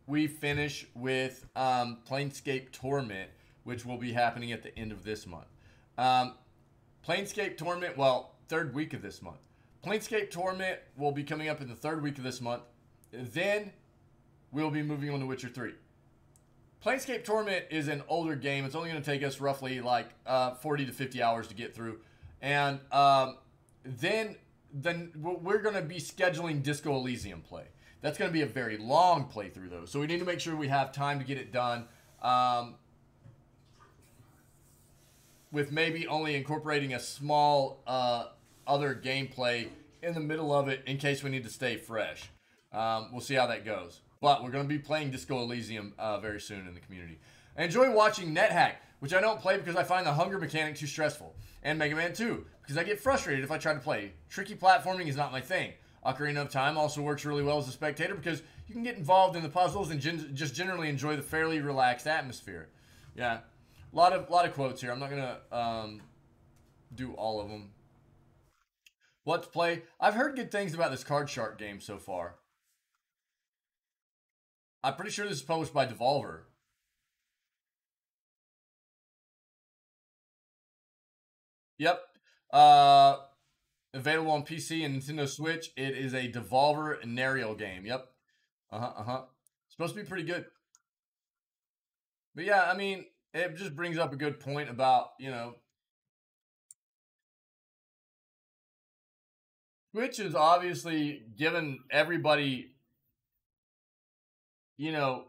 we finish with Planescape Torment, which will be happening at the end of this month. Planescape Torment, well, third week of this month. Planescape Torment will be coming up in the third week of this month. Then we'll be moving on to Witcher 3. Planescape Torment is an older game. It's only going to take us roughly like 40 to 50 hours to get through. And then we're going to be scheduling Disco Elysium play. That's going to be a very long playthrough, though. So we need to make sure we have time to get it done. With maybe only incorporating a small other gameplay in the middle of it in case we need to stay fresh. We'll see how that goes. But we're going to be playing Disco Elysium very soon in the community. I enjoy watching NetHack, which I don't play because I find the hunger mechanic too stressful. And Mega Man 2, because I get frustrated if I try to play. Tricky platforming is not my thing. Ocarina of Time also works really well as a spectator because you can get involved in the puzzles and just generally enjoy the fairly relaxed atmosphere. Yeah. A lot of quotes here. I'm not going to do all of them. What to play? I've heard good things about this Card Shark game so far. I'm pretty sure this is published by Devolver. Yep. Available on PC and Nintendo Switch. It is a Devolver Nariel game. Yep. Supposed to be pretty good. But yeah, I mean... It just brings up a good point about, you know, Twitch has obviously given everybody, you know,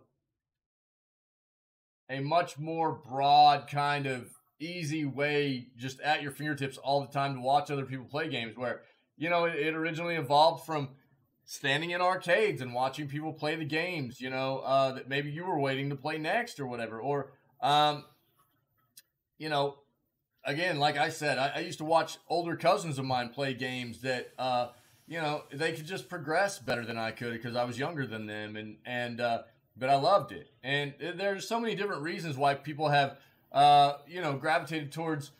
a much more broad kind of easy way just at your fingertips all the time to watch other people play games where, you know, it originally evolved from standing in arcades and watching people play the games, you know, that maybe you were waiting to play next or whatever, or... you know, again, like I said, I used to watch older cousins of mine play games that, you know, they could just progress better than I could because I was younger than them. And but I loved it. And there's so many different reasons why people have, gravitated towards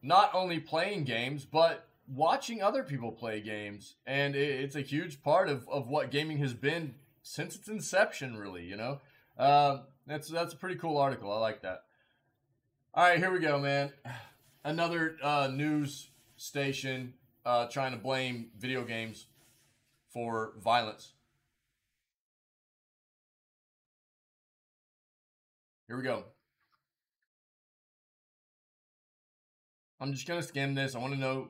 not only playing games, but watching other people play games. And it's a huge part of what gaming has been since its inception, really, That's a pretty cool article. I like that. All right, here we go, man. Another news station trying to blame video games for violence. Here we go. I'm just going to skim this. I want to know.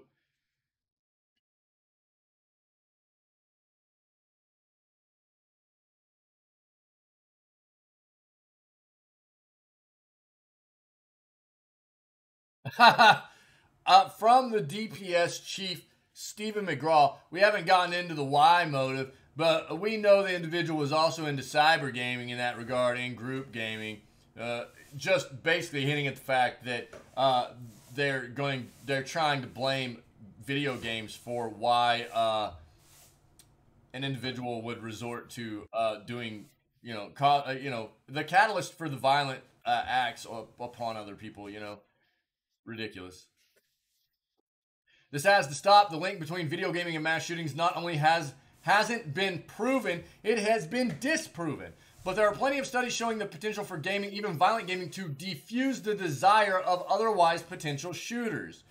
From the DPS chief, Stephen McGraw, we haven't gotten into the why motive, but we know the individual was also into cyber gaming in that regard, in group gaming. Just basically hinting at the fact that they're trying to blame video games for why an individual would resort to doing, the catalyst for the violent acts upon other people. Ridiculous. This has to stop. The link between video gaming and mass shootings not only hasn't been proven, it has been disproven. But there are plenty of studies showing the potential for gaming, even violent gaming, to defuse the desire of otherwise potential shooters.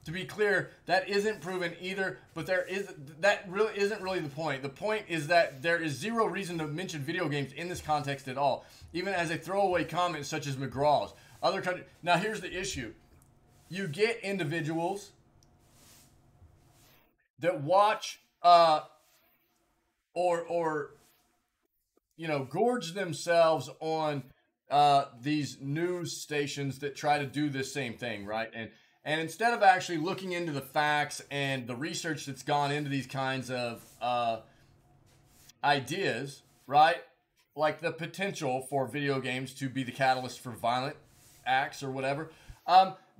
To be clear, that isn't proven either, but that really isn't really the point. The point is that there is zero reason to mention video games in this context at all, even as a throwaway comment such as McGraw's. Now here's the issue. You get individuals that watch gorge themselves on these news stations that try to do this same thing, right? And instead of actually looking into the facts and the research that's gone into these kinds of ideas, right? Like the potential for video games to be the catalyst for violent acts or whatever,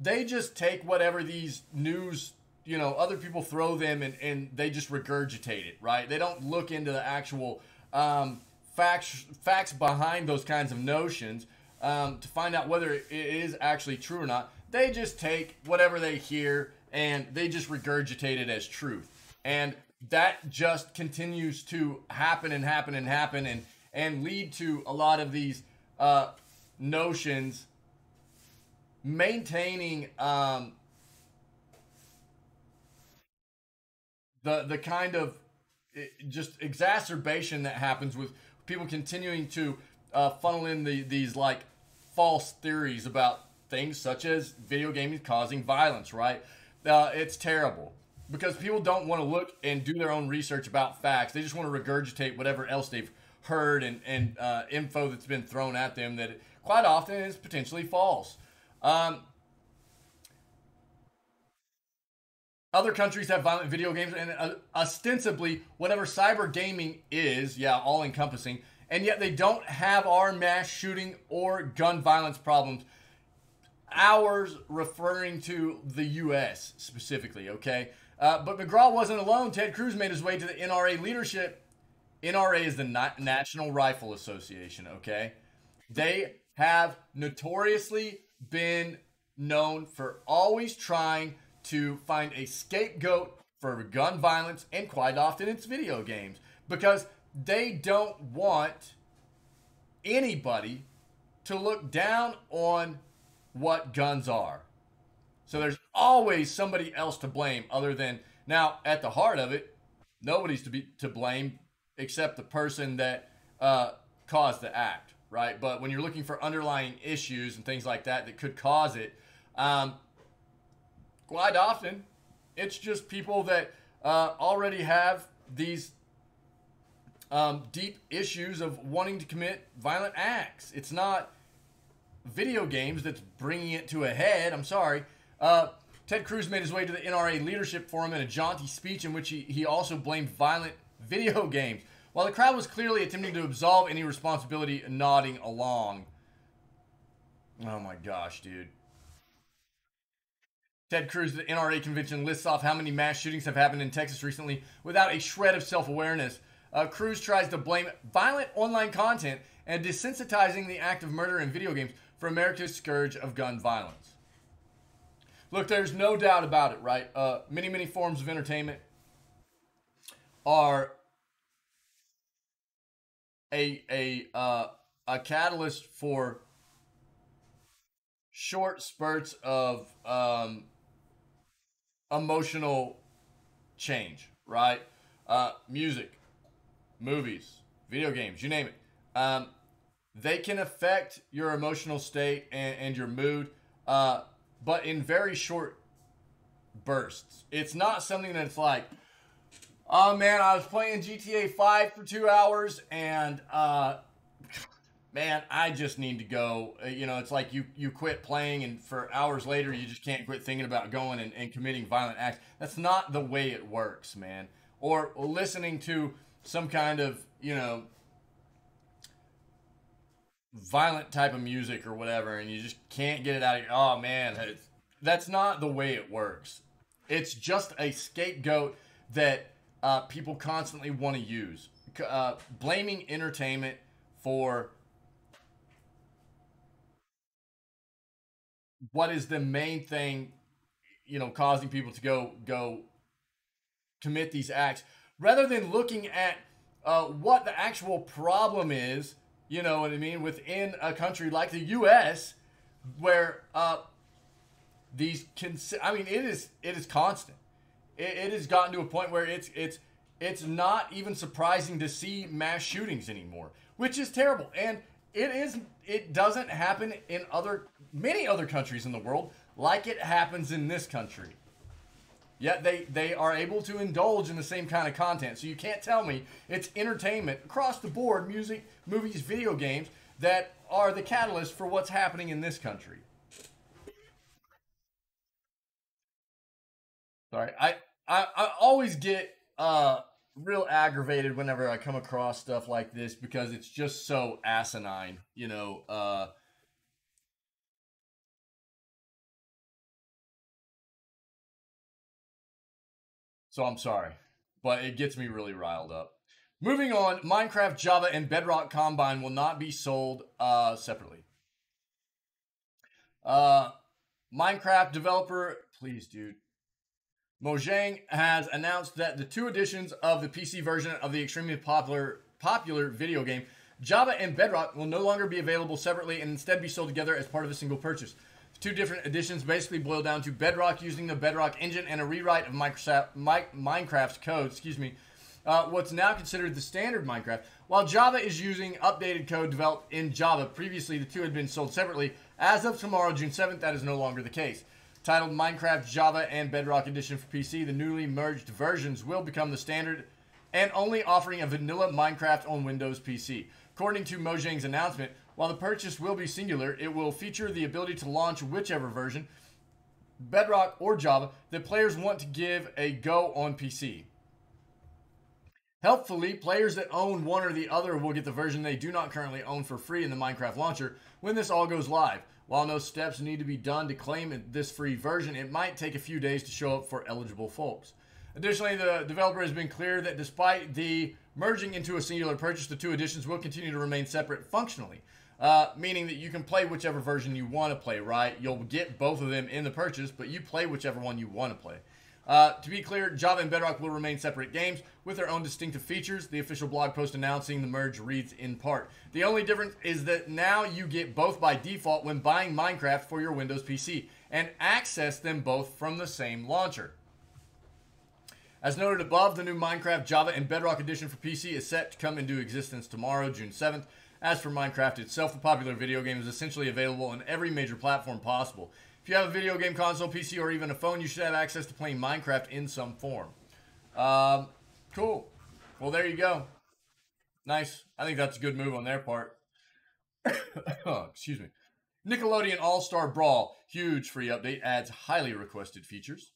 they just take whatever these news, other people throw them and they just regurgitate it, right? They don't look into the actual facts behind those kinds of notions to find out whether it is actually true or not. They just take whatever they hear and they just regurgitate it as truth. And that just continues to happen and lead to a lot of these notions maintaining the kind of just exacerbation that happens with people continuing to funnel in these like false theories about things such as video gaming causing violence, right? It's terrible because people don't want to look and do their own research about facts. They just want to regurgitate whatever else they've heard and info that's been thrown at them that quite often is potentially false. Other countries have violent video games, and ostensibly, whatever cyber gaming is, all encompassing, and yet they don't have our mass shooting or gun violence problems. Ours referring to the U.S. specifically, okay? But McGraw wasn't alone. Ted Cruz made his way to the NRA leadership. NRA is the National Rifle Association, okay? They have notoriously been known for always trying to find a scapegoat for gun violence, and quite often it's video games, because they don't want anybody to look down on what guns are. So there's always somebody else to blame other than, now at the heart of it, nobody's to blame except the person that caused the act, right? But when you're looking for underlying issues and things like that could cause it, quite often, it's just people that already have these deep issues of wanting to commit violent acts. It's not video games that's bringing it to a head. I'm sorry. Ted Cruz made his way to the NRA leadership forum in a jaunty speech in which he also blamed violent video games, while the crowd was clearly attempting to absolve any responsibility, nodding along. Oh my gosh, dude. Ted Cruz at the NRA convention lists off how many mass shootings have happened in Texas recently without a shred of self-awareness. Cruz tries to blame violent online content and desensitizing the act of murder in video games for America's scourge of gun violence. Look, there's no doubt about it, right? Many forms of entertainment are a catalyst for short spurts of emotional change, right? Music, movies, video games, you name it. They can affect your emotional state and your mood, but in very short bursts. It's not something that's like, oh man, I was playing GTA 5 for 2 hours and man, I just need to go. You know, it's like you quit playing and for hours later you just can't quit thinking about going and committing violent acts. That's not the way it works, man. Or listening to some kind of, you know, violent type of music or whatever, and you just can't get it out of your, oh man, that's not the way it works. It's just a scapegoat that people constantly want to use. Blaming entertainment for what is the main thing, you know, causing people to go commit these acts, rather than looking at what the actual problem is. You know what I mean? Within a country like the U.S., where it is constant. It has gotten to a point where it's not even surprising to see mass shootings anymore, which is terrible. And it doesn't happen in many other countries in the world like it happens in this country. Yet they are able to indulge in the same kind of content. So you can't tell me it's entertainment across the board, music, movies, video games, that are the catalyst for what's happening in this country. Sorry, I always get real aggravated whenever I come across stuff like this because it's just so asinine, you know. So I'm sorry, but it gets me really riled up. Moving on, Minecraft, Java, and Bedrock Combine will not be sold separately. Minecraft developer, please, dude. Mojang has announced that the 2 editions of the PC version of the extremely popular video game, Java and Bedrock, will no longer be available separately and instead be sold together as part of a single purchase. The 2 different editions basically boil down to Bedrock using the Bedrock engine and a rewrite of Minecraft's code, what's now considered the standard Minecraft, while Java is using updated code developed in Java. Previously, the 2 had been sold separately. As of tomorrow, June 7th, that is no longer the case. Titled Minecraft, Java, and Bedrock Edition for PC, the newly merged versions will become the standard and only offering a vanilla Minecraft on Windows PC. According to Mojang's announcement, while the purchase will be singular, it will feature the ability to launch whichever version, Bedrock or Java, that players want to give a go on PC. Helpfully, players that own one or the other will get the version they do not currently own for free in the Minecraft launcher when this all goes live. While no steps need to be done to claim this free version, it might take a few days to show up for eligible folks. Additionally, the developer has been clear that despite the merging into a singular purchase, the 2 editions will continue to remain separate functionally, meaning that you can play whichever version you want to play, right? You'll get both of them in the purchase, but you play whichever one you want to play. To be clear, Java and Bedrock will remain separate games with their own distinctive features. The official blog post announcing the merge reads in part, the only difference is that now you get both by default when buying Minecraft for your Windows PC and access them both from the same launcher. As noted above, the new Minecraft, Java, and Bedrock Edition for PC is set to come into existence tomorrow, June 7th. As for Minecraft itself, the popular video game is essentially available on every major platform possible. If you have a video game console, PC, or even a phone, you should have access to playing Minecraft in some form. Cool. Well, there you go. Nice. I think that's a good move on their part. Oh, excuse me. Nickelodeon All-Star Brawl. Huge free update. Adds highly requested features.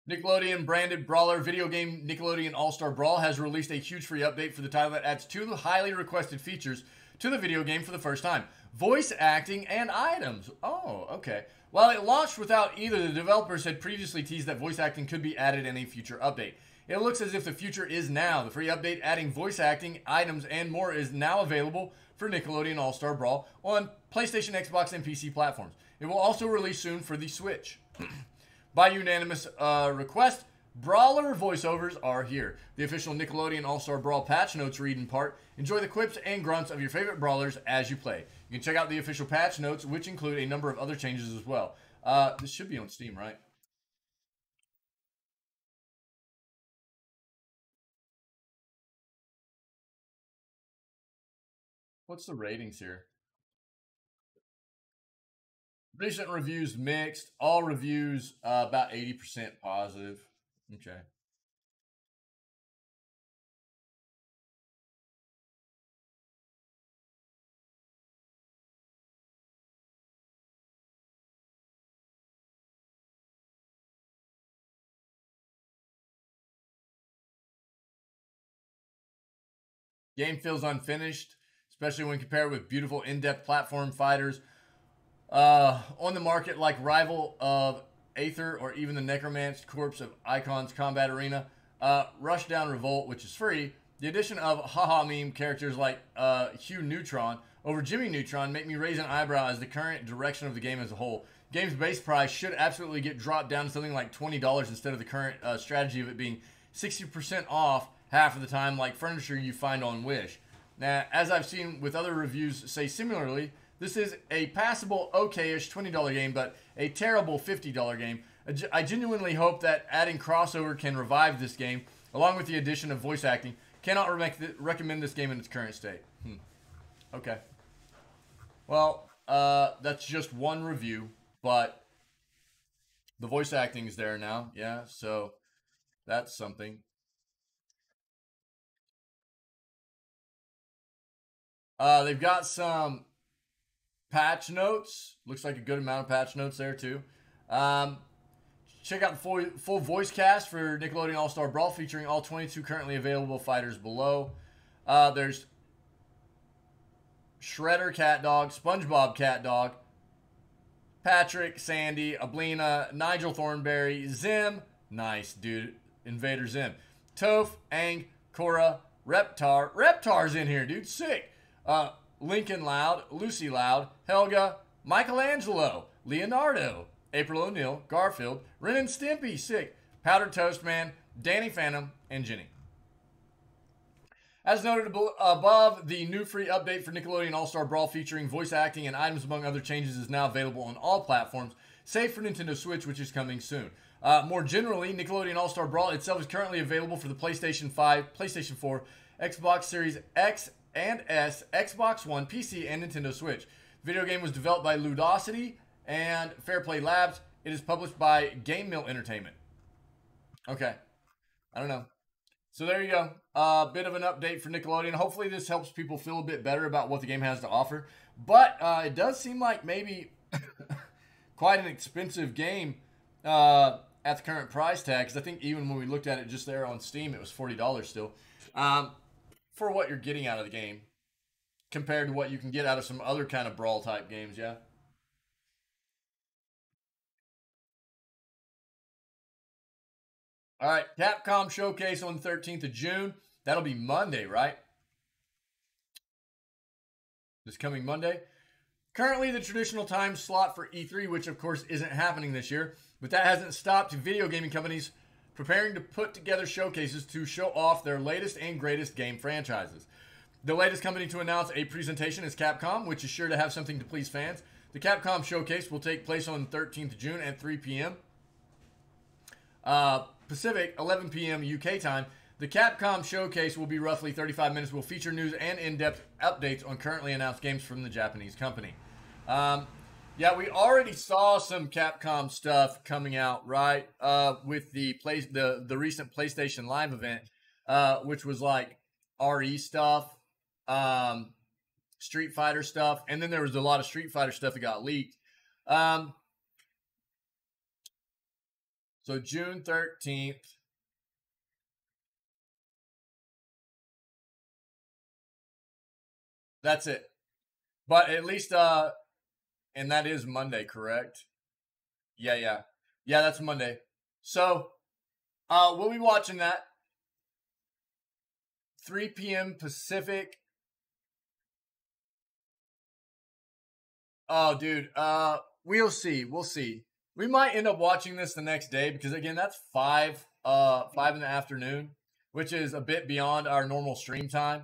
Nickelodeon branded brawler video game Nickelodeon All-Star Brawl has released a huge free update for the title that adds 2 highly requested features to the video game for the first time: voice acting and items. Oh, okay. While it launched without either, the developers had previously teased that voice acting could be added in a future update. It looks as if the future is now. The free update adding voice acting, items, and more is now available for Nickelodeon All-Star Brawl on PlayStation, Xbox, and PC platforms. It will also release soon for the Switch. By unanimous request, Brawler voiceovers are here. The official Nickelodeon All-Star Brawl patch notes read in part, enjoy the quips and grunts of your favorite brawlers as you play. You can check out the official patch notes, which include a number of other changes as well. This should be on Steam, right? What's the ratings here? Recent reviews mixed. All reviews about 80% positive. Okay. Game feels unfinished, especially when compared with beautiful in-depth platform fighters on the market like Rival of Aether or even the Necromanced Corpse of Icon's Combat Arena. Rushdown Revolt, which is free. The addition of haha meme characters like Hugh Neutron over Jimmy Neutron make me raise an eyebrow as the current direction of the game as a whole. Game's base price should absolutely get dropped down to something like $20 instead of the current strategy of it being 60% off half of the time like furniture you find on Wish. Now, as I've seen with other reviews say similarly, this is a passable, okay-ish $20 game, but a terrible $50 game. I genuinely hope that adding crossover can revive this game, along with the addition of voice acting. Cannot recommend this game in its current state. Okay. Well, that's just one review, but the voice acting is there now. Yeah, so that's something. They've got some patch notes. Looks like a good amount of patch notes there, too. Check out the full voice cast for Nickelodeon All-Star Brawl, featuring all 22 currently available fighters below. There's Shredder Cat Dog, SpongeBob Cat Dog, Patrick, Sandy, Ablina, Nigel Thornberry, Zim, nice, dude, Invader Zim, Toph, Aang, Korra, Reptar's in here, dude, sick. Lincoln Loud, Lucy Loud, Helga, Michelangelo, Leonardo, April O'Neil, Garfield, Ren and Stimpy, sick, Powdered Toast Man, Danny Phantom, and Jenny. As noted above, the new free update for Nickelodeon All-Star Brawl featuring voice acting and items among other changes is now available on all platforms, save for Nintendo Switch, which is coming soon. More generally, Nickelodeon All-Star Brawl itself is currently available for the PlayStation 5, PlayStation 4, Xbox Series X and S, Xbox One, PC, and Nintendo Switch. Video game was developed by Ludosity and Fairplay Labs. It is published by Game Mill Entertainment. Okay. I don't know. So there you go. A bit of an update for Nickelodeon. Hopefully this helps people feel a bit better about what the game has to offer. But it does seem like maybe quite an expensive game at the current price tag. Because I think even when we looked at it just there on Steam, it was $40 still. For what you're getting out of the game. Compared to what you can get out of some other kind of Brawl type games, yeah? All right, Capcom Showcase on the 13th of June. That'll be Monday, right? This coming Monday. Currently, the traditional time slot for E3, which of course isn't happening this year, but that hasn't stopped video gaming companies preparing to put together showcases to show off their latest and greatest game franchises. The latest company to announce a presentation is Capcom, which is sure to have something to please fans. The Capcom Showcase will take place on the 13th of June at 3 p.m. Pacific, 11 p.m. UK time. The Capcom Showcase will be roughly 35 minutes. Will feature news and in-depth updates on currently announced games from the Japanese company. Yeah, we already saw some Capcom stuff coming out, right? With the recent PlayStation Live event, which was like RE stuff, Street Fighter stuff, and then there was a lot of Street Fighter stuff that got leaked. So June 13th. That's it. But at least, and that is Monday, correct? Yeah. Yeah, that's Monday. So, we'll be watching that. 3 p.m. Pacific. Oh, dude. We'll see. We'll see. We might end up watching this the next day because, again, that's 5 in the afternoon, which is a bit beyond our normal stream time.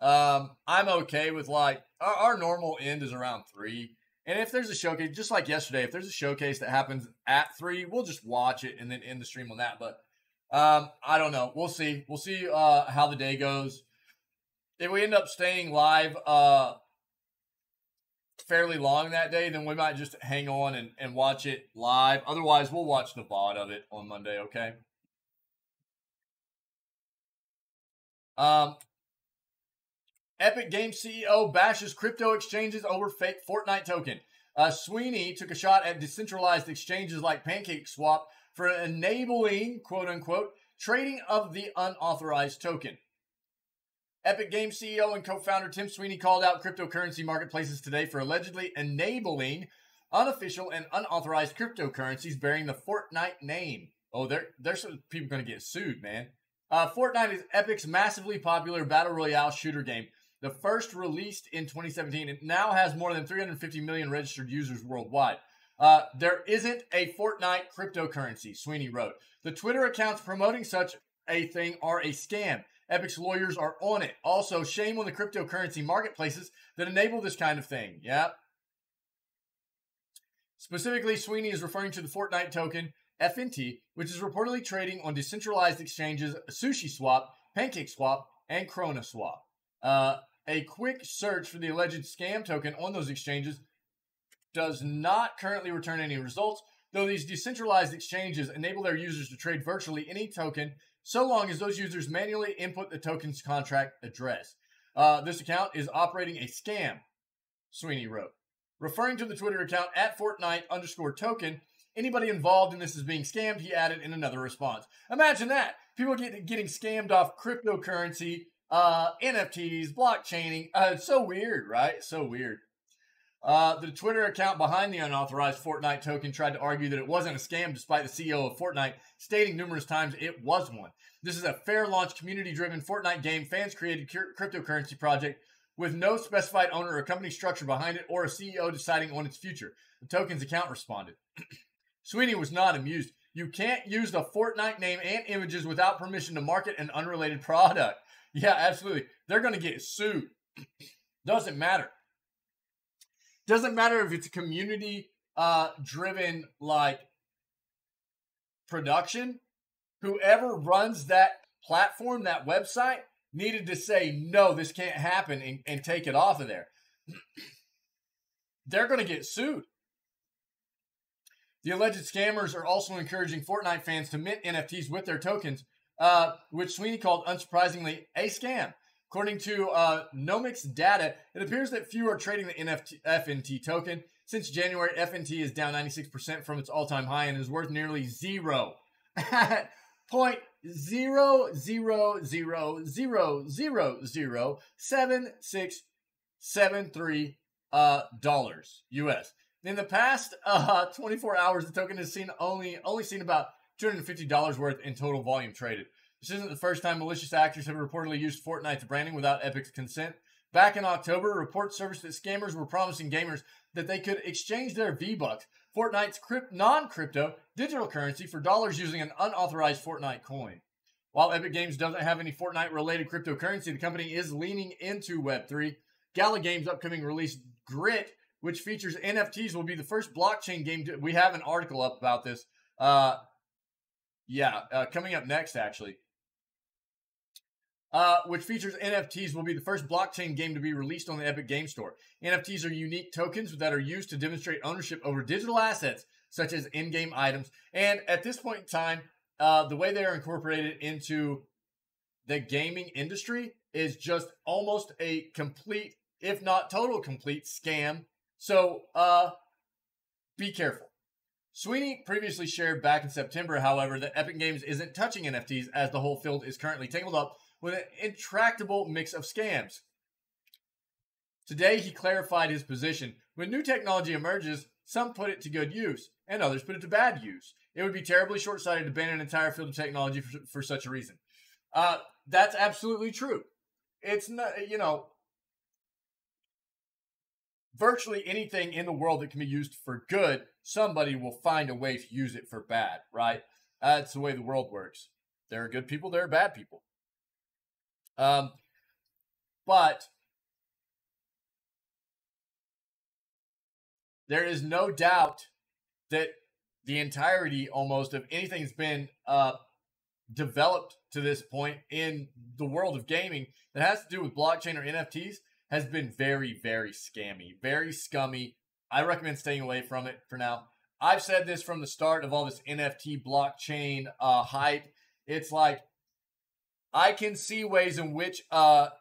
I'm okay with, like, our normal end is around 3. And if there's a showcase, just like yesterday, if there's a showcase that happens at 3, we'll just watch it and then end the stream on that. But I don't know. We'll see. We'll see how the day goes. If we end up staying live fairly long that day, then we might just hang on and watch it live. Otherwise, we'll watch the VOD of it on Monday, okay? Epic Games CEO bashes crypto exchanges over fake Fortnite token. Sweeney took a shot at decentralized exchanges like PancakeSwap for enabling, quote-unquote, trading of the unauthorized token. Epic Games CEO and co-founder Tim Sweeney called out cryptocurrency marketplaces today for allegedly enabling unofficial and unauthorized cryptocurrencies bearing the Fortnite name. Oh, there's some people going to get sued, man. Fortnite is Epic's massively popular battle royale shooter game. The first released in 2017, it now has more than 350 million registered users worldwide. There isn't a Fortnite cryptocurrency, Sweeney wrote. The Twitter accounts promoting such a thing are a scam. Epic's lawyers are on it. Also, shame on the cryptocurrency marketplaces that enable this kind of thing. Yep. Specifically, Sweeney is referring to the Fortnite token, FNT, which is reportedly trading on decentralized exchanges SushiSwap, PancakeSwap, and ChronaSwap. A quick search for the alleged scam token on those exchanges does not currently return any results, though these decentralized exchanges enable their users to trade virtually any token so long as those users manually input the token's contract address. This account is operating a scam, Sweeney wrote. Referring to the Twitter account at Fortnite_token, anybody involved in this is being scammed, he added in another response. Imagine that. People getting scammed off cryptocurrency, NFTs, blockchaining. It's so weird, right? So weird. The Twitter account behind the unauthorized Fortnite token tried to argue that it wasn't a scam despite the CEO of Fortnite stating numerous times it was one. This is a fair launch, community-driven Fortnite game, fans-created cryptocurrency project with no specified owner or company structure behind it or a CEO deciding on its future. The token's account responded. Sweeney was not amused. You can't use the Fortnite name and images without permission to market an unrelated product. Yeah, absolutely. They're going to get sued. Doesn't matter. Doesn't matter if it's a community driven like production. Whoever runs that platform, that website, needed to say, no, this can't happen and take it off of there. They're going to get sued. The alleged scammers are also encouraging Fortnite fans to mint NFTs with their tokens, which Sweeney called, unsurprisingly, a scam. According to Nomics data, it appears that few are trading the FNT token. Since January, FNT is down 96% from its all-time high and is worth nearly zero. $0.000007673 dollars US. In the past 24 hours, the token has only seen about $250 worth in total volume traded. This isn't the first time malicious actors have reportedly used Fortnite's branding without Epic's consent. Back in October, reports surfaced that scammers were promising gamers that they could exchange their V-Bucks, Fortnite's non-crypto digital currency, for dollars using an unauthorized Fortnite coin. While Epic Games doesn't have any Fortnite-related cryptocurrency, the company is leaning into Web3. Gala Games' upcoming release, Grit, which features NFTs, will be the first blockchain game. We have an article up about this. Coming up next, actually. Which features NFTs, will be the first blockchain game to be released on the Epic Game Store. NFTs are unique tokens that are used to demonstrate ownership over digital assets, such as in-game items. And at this point in time, the way they are incorporated into the gaming industry is just almost a complete, if not total complete, scam. So, be careful. Sweeney previously shared back in September, however, that Epic Games isn't touching NFTs as the whole field is currently tangled up with an intractable mix of scams. Today, he clarified his position. When new technology emerges, some put it to good use, and others put it to bad use. It would be terribly short-sighted to ban an entire field of technology for such a reason. That's absolutely true. it's not, virtually anything in the world that can be used for good, somebody will find a way to use it for bad, right? That's the way the world works. There are good people, there are bad people. But there is no doubt that the entirety almost of anything that's been developed to this point in the world of gaming that has to do with blockchain or NFTs has been very, very scammy, very scummy. I recommend staying away from it for now. I've said this from the start of all this NFT blockchain hype. It's like, I can see ways in which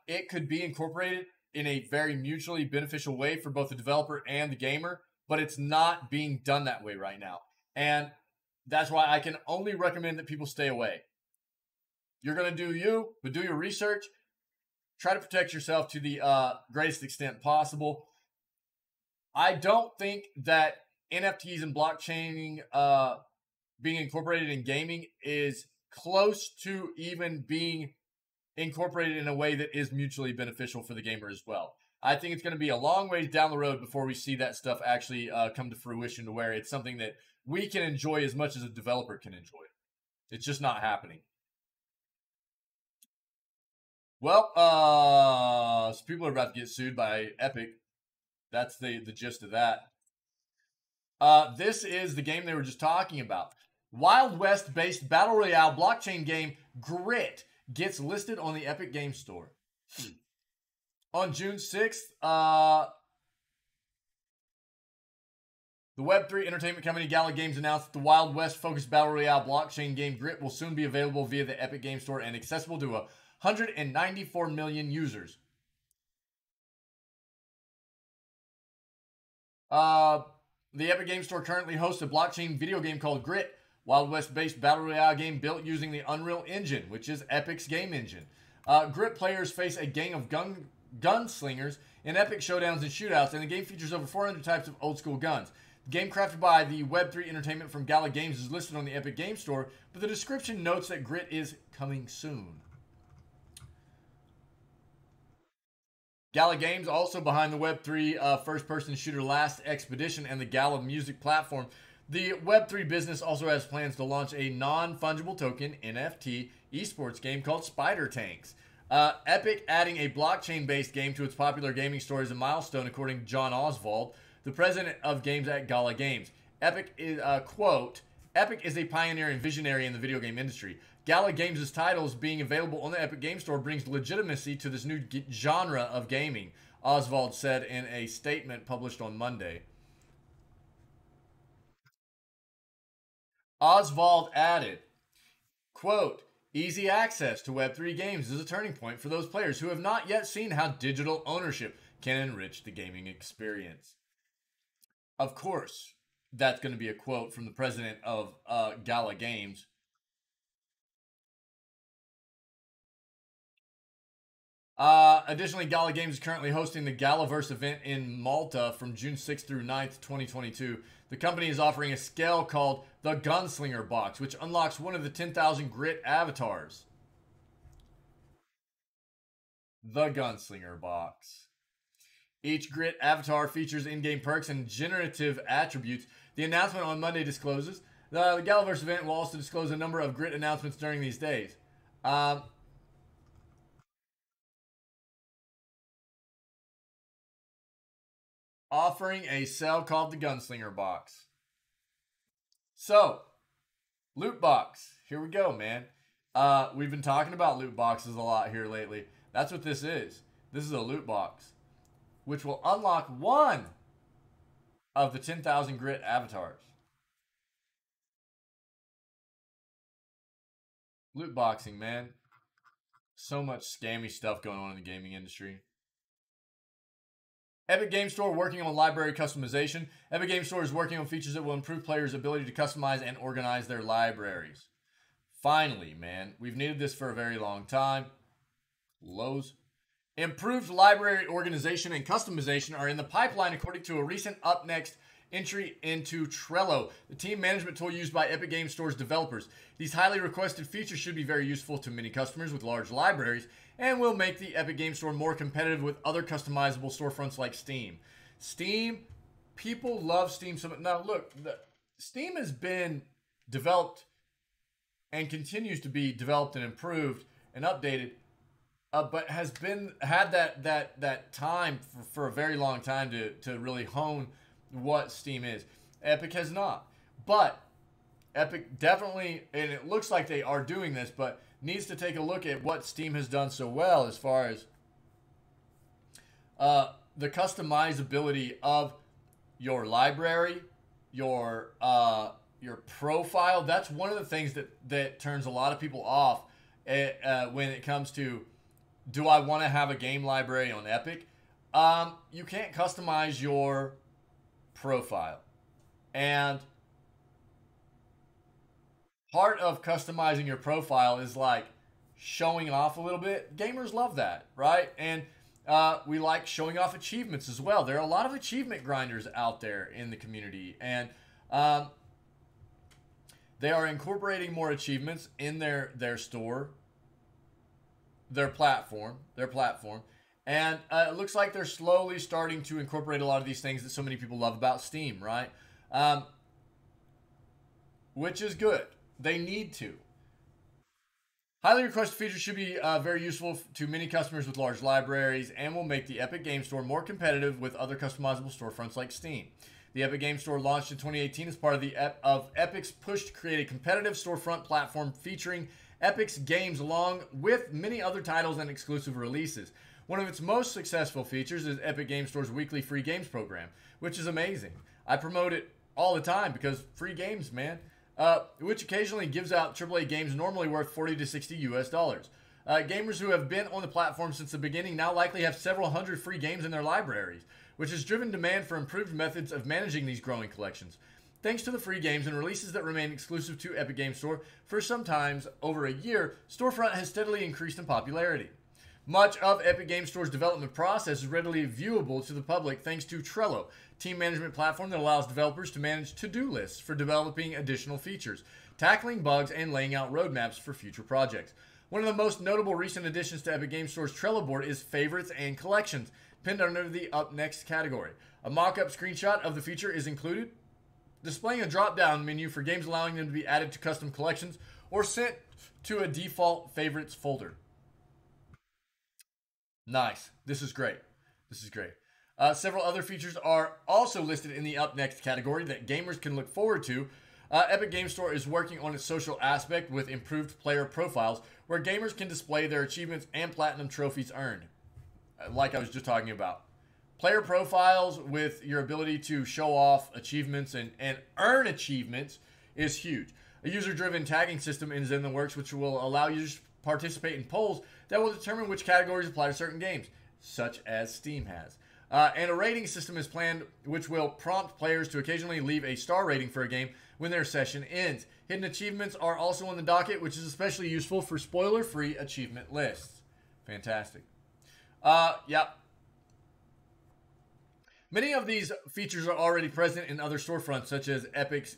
it could be incorporated in a very mutually beneficial way for both the developer and the gamer, but it's not being done that way right now. And that's why I can only recommend that people stay away. You're going to do you, but do your research. Try to protect yourself to the greatest extent possible. I don't think that NFTs and blockchaining being incorporated in gaming is close to even being incorporated in a way that is mutually beneficial for the gamer as well. I think it's going to be a long ways down the road before we see that stuff actually come to fruition to where it's something that we can enjoy as much as a developer can enjoy. It's just not happening. Well, so people are about to get sued by Epic. That's the gist of that. This is the game they were just talking about. Wild West-based Battle Royale blockchain game Grit gets listed on the Epic Game Store. On June 6th, the Web3 entertainment company Gala Games announced that the Wild West-focused Battle Royale blockchain game Grit will soon be available via the Epic Game Store and accessible to 194 million users. The Epic Game Store currently hosts a blockchain video game called Grit, Wild West-based Battle Royale game built using the Unreal Engine, which is Epic's game engine. Grit players face a gang of gunslingers in epic showdowns and shootouts, and the game features over 400 types of old-school guns. The game crafted by the Web3 Entertainment from Gala Games is listed on the Epic Game Store, but the description notes that Grit is coming soon. Gala Games, also behind the Web3 first-person shooter Last Expedition and the Gala music platform. The Web3 business also has plans to launch a non-fungible token NFT esports game called Spider Tanks. Epic adding a blockchain-based game to its popular gaming store is a milestone, according to John Oswald, the president of games at Gala Games. Epic is, quote, Epic is a pioneer and visionary in the video game industry. Gala Games' titles being available on the Epic Game Store brings legitimacy to this new genre of gaming, Oswald said in a statement published on Monday. Oswald added, quote, easy access to Web3 games is a turning point for those players who have not yet seen how digital ownership can enrich the gaming experience. Of course, that's going to be a quote from the president of Gala Games. Additionally, Gala Games is currently hosting the Galaverse event in Malta from June 6th through 9th, 2022. The company is offering a scale called the Gunslinger Box, which unlocks one of the 10,000 Grit avatars. The Gunslinger Box. Each Grit avatar features in-game perks and generative attributes. The announcement on Monday discloses. The Galaverse event will also disclose a number of Grit announcements during these days. Offering a sale called the Gunslinger Box. So, loot box. Here we go, man. We've been talking about loot boxes a lot here lately. That's what this is. This is a loot box, which will unlock one of the 10,000 Grit avatars. Loot boxing, man. So much scammy stuff going on in the gaming industry. Epic Game Store working on library customization. Epic Game Store is working on features that will improve players' ability to customize and organize their libraries. Finally, man, we've needed this for a very long time. Lowe's. Improved library organization and customization are in the pipeline according to a recent Up Next entry into Trello, the team management tool used by Epic Games Store's developers. These highly requested features should be very useful to many customers with large libraries and will make the Epic Games Store more competitive with other customizable storefronts like Steam. Steam, people love Steam so much. Now, look, Steam has been developed and continues to be developed and improved and updated, but has had that time for a very long time to really hone what Steam is. Epic has not, but Epic definitely, and it looks like they are doing this, but needs to take a look at what Steam has done so well as far as the customizability of your library, your profile. That's one of the things that turns a lot of people off when it comes to, do I want to have a game library on Epic? You can't customize your profile. And part of customizing your profile is like showing off a little bit. Gamers love that, right? And we like showing off achievements as well. There are a lot of achievement grinders out there in the community, and they are incorporating more achievements in their store, their platform, and it looks like they're slowly starting to incorporate a lot of these things that so many people love about Steam, right? Which is good. They need to. Highly requested features should be very useful to many customers with large libraries and will make the Epic Games Store more competitive with other customizable storefronts like Steam. The Epic Games Store launched in 2018 as part of Epic's push to create a competitive storefront platform featuring Epic's games along with many other titles and exclusive releases. One of its most successful features is Epic Games Store's weekly free games program, which is amazing. I promote it all the time because free games, man. Which occasionally gives out AAA games normally worth $40 to $60 US. Gamers who have been on the platform since the beginning now likely have several hundred free games in their libraries, which has driven demand for improved methods of managing these growing collections. Thanks to the free games and releases that remain exclusive to Epic Games Store for sometimes over a year, Storefront has steadily increased in popularity. Much of Epic Games Store's development process is readily viewable to the public thanks to Trello, team management platform that allows developers to manage to-do lists for developing additional features, tackling bugs, and laying out roadmaps for future projects. One of the most notable recent additions to Epic Games Store's Trello board is Favorites and Collections, pinned under the Up Next category. A mock-up screenshot of the feature is included, displaying a drop-down menu for games allowing them to be added to custom collections or sent to a default favorites folder. Nice. This is great. Several other features are also listed in the Up Next category that gamers can look forward to. Epic Games Store is working on its social aspect with improved player profiles where gamers can display their achievements and platinum trophies earned. Like I was just talking about. Player profiles with your ability to show off achievements and earn achievements is huge. A user-driven tagging system is in the works which will allow users to participate in polls that will determine which categories apply to certain games, such as Steam has. And a rating system is planned which will prompt players to occasionally leave a star rating for a game when their session ends. Hidden achievements are also on the docket, which is especially useful for spoiler-free achievement lists. Fantastic. Yep. Many of these features are already present in other storefronts, such as Epic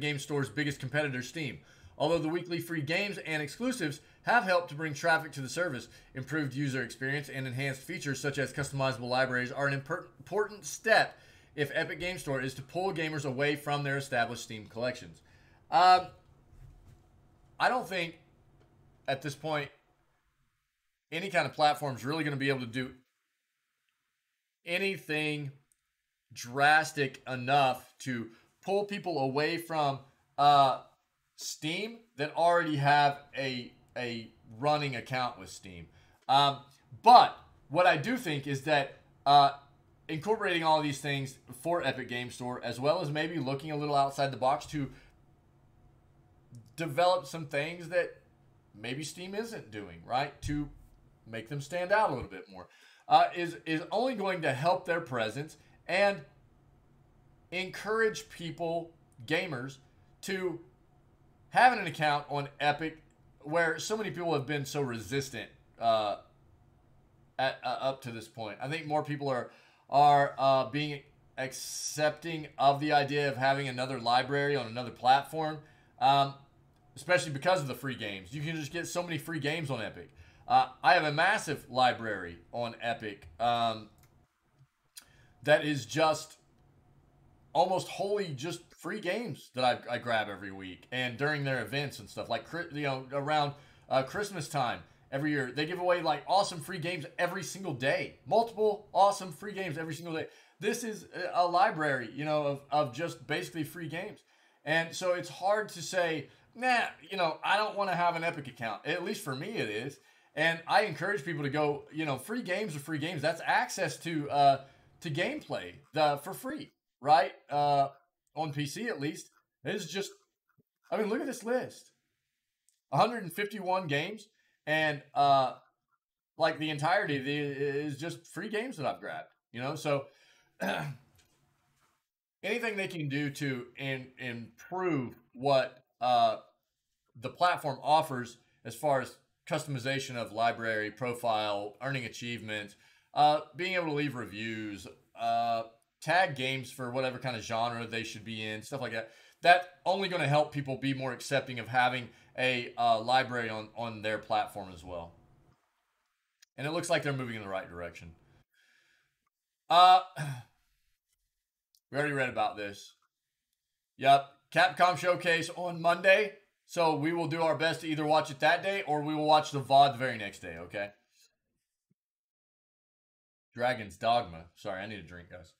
Games Store's biggest competitor, Steam. Although the weekly free games and exclusives have helped to bring traffic to the service, improved user experience and enhanced features such as customizable libraries are an important step if Epic Games Store is to pull gamers away from their established Steam collections. I don't think at this point any kind of platform is really going to be able to do anything drastic enough to pull people away from Steam that already have a running account with Steam. But what I do think is that incorporating all of these things for Epic Games Store, as well as maybe looking a little outside the box to develop some things that maybe Steam isn't doing, right? To make them stand out a little bit more, is only going to help their presence and encourage people, gamers, to having an account on Epic where so many people have been so resistant up to this point. I think more people are being accepting of the idea of having another library on another platform, especially because of the free games. You can just get so many free games on Epic. I have a massive library on Epic that is just almost wholly just free games that I grab every week and during their events and stuff, like, you know, around Christmas time every year. They give away like awesome free games every single day, multiple awesome free games every single day. This is a library, you know, of just basically free games. And so it's hard to say, nah, you know, I don't want to have an Epic account. At least for me it is. And I encourage people to go, you know, free games are free games. That's access to gameplay for free, right? On PC at least. It's just, I mean, look at this list. 151 games, and like the entirety of is just free games that I've grabbed, you know? So anything they can do to improve what the platform offers as far as customization of library, profile, earning achievements, being able to leave reviews, tag games for whatever kind of genre they should be in, stuff like that. That's only going to help people be more accepting of having a library on their platform as well. And it looks like they're moving in the right direction. We already read about this. Yep. Capcom Showcase on Monday. So we will do our best to either watch it that day or we will watch the VOD the very next day, okay? Dragon's Dogma. Sorry, I need a drink, guys.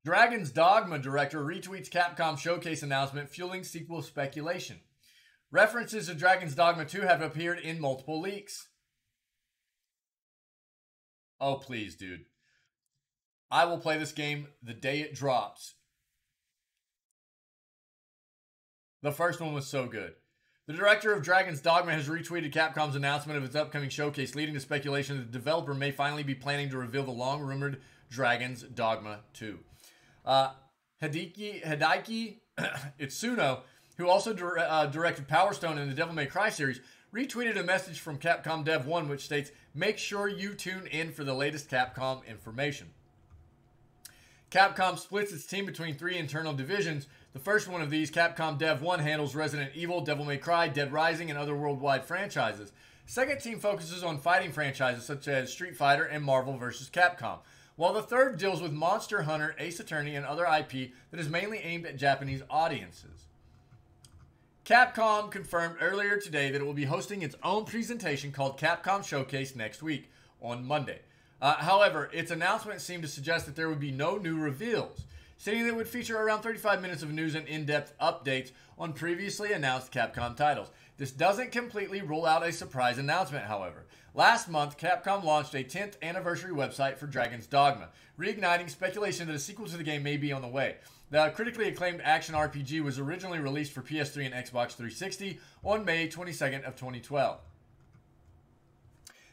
Dragon's Dogma director retweets Capcom Showcase announcement, fueling sequel speculation. References to Dragon's Dogma 2 have appeared in multiple leaks. Oh, please, dude. I will play this game the day it drops. The first one was so good. The director of Dragon's Dogma has retweeted Capcom's announcement of its upcoming showcase, leading to speculation that the developer may finally be planning to reveal the long-rumored Dragon's Dogma 2. Hideaki Itsuno, who also directed Power Stone in the Devil May Cry series, retweeted a message from Capcom Dev 1 which states, "Make sure you tune in for the latest Capcom information." Capcom splits its team between 3 internal divisions. The first one of these, Capcom Dev 1, handles Resident Evil, Devil May Cry, Dead Rising, and other worldwide franchises. Second team focuses on fighting franchises such as Street Fighter and Marvel vs. Capcom, while the third deals with Monster Hunter, Ace Attorney, and other IP that is mainly aimed at Japanese audiences. Capcom confirmed earlier today that it will be hosting its own presentation called Capcom Showcase next week on Monday. However, its announcement seemed to suggest that there would be no new reveals, stating that it would feature around 35 minutes of news and in-depth updates on previously announced Capcom titles. This doesn't completely rule out a surprise announcement, however. Last month, Capcom launched a 10th anniversary website for Dragon's Dogma, reigniting speculation that a sequel to the game may be on the way. The critically acclaimed action RPG was originally released for PS3 and Xbox 360 on May 22nd of 2012.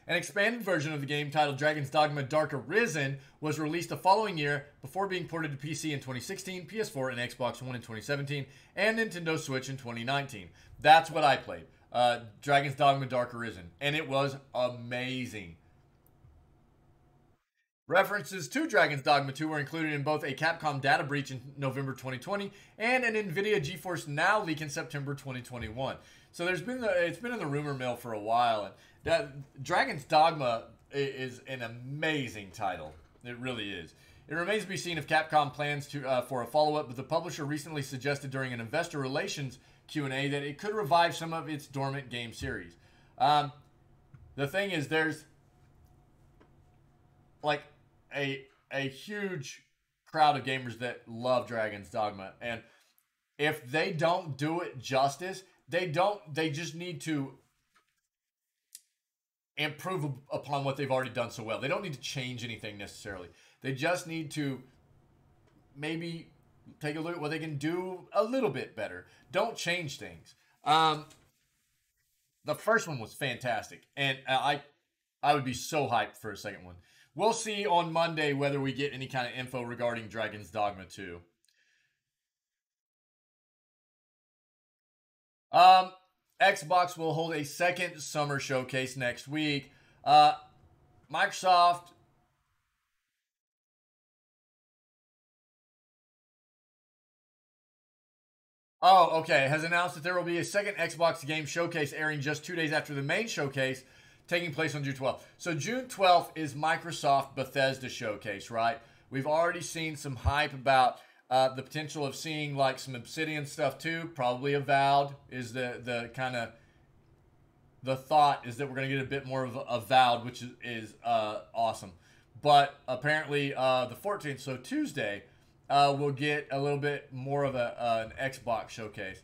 An expanded version of the game titled Dragon's Dogma Dark Arisen was released the following year before being ported to PC in 2016, PS4 and Xbox One in 2017, and Nintendo Switch in 2019. That's what I played. Dragon's Dogma Dark Arisen, and it was amazing. References to Dragon's Dogma 2 were included in both a Capcom data breach in November 2020 and an NVIDIA GeForce Now leak in September 2021. So it's been in the rumor mill for a while, and Dragon's Dogma is an amazing title. It really is. It remains to be seen if Capcom plans for a follow-up, but the publisher recently suggested during an investor relations Q&A that it could revive some of its dormant game series. The thing is, there's like a huge crowd of gamers that love Dragon's Dogma, and if they don't do it justice, they just need to improve upon what they've already done so well. They don't need to change anything necessarily. They just need to maybe take a look at what they can do a little bit better. Don't change things. The first one was fantastic, and I would be so hyped for a second one. We'll see on Monday whether we get any kind of info regarding Dragon's Dogma 2. Xbox will hold a second summer showcase next week. Microsoft. Oh, okay. Has announced that there will be a second Xbox game showcase airing just 2 days after the main showcase, taking place on June 12th. So June 12th is Microsoft Bethesda showcase, right? We've already seen some hype about the potential of seeing like some Obsidian stuff too. Probably Avowed is the kind of the thought is that we're going to get a bit more of Avowed, which is awesome. But apparently the 14th, so Tuesday, we'll get a little bit more of an Xbox showcase.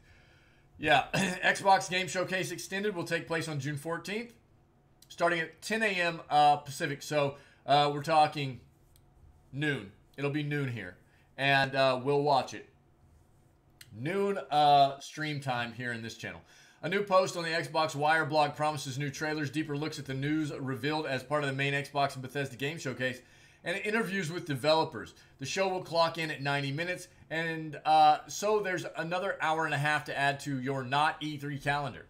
Yeah, Xbox Game Showcase Extended will take place on June 14th, starting at 10 a.m. Pacific. So we're talking noon. It'll be noon here. And we'll watch it. Noon stream time here in this channel. A new post on the Xbox Wire blog promises new trailers, deeper looks at the news revealed as part of the main Xbox and Bethesda Game Showcase, and interviews with developers. The show will clock in at 90 minutes, and so there's another hour and a half to add to your not E3 calendar.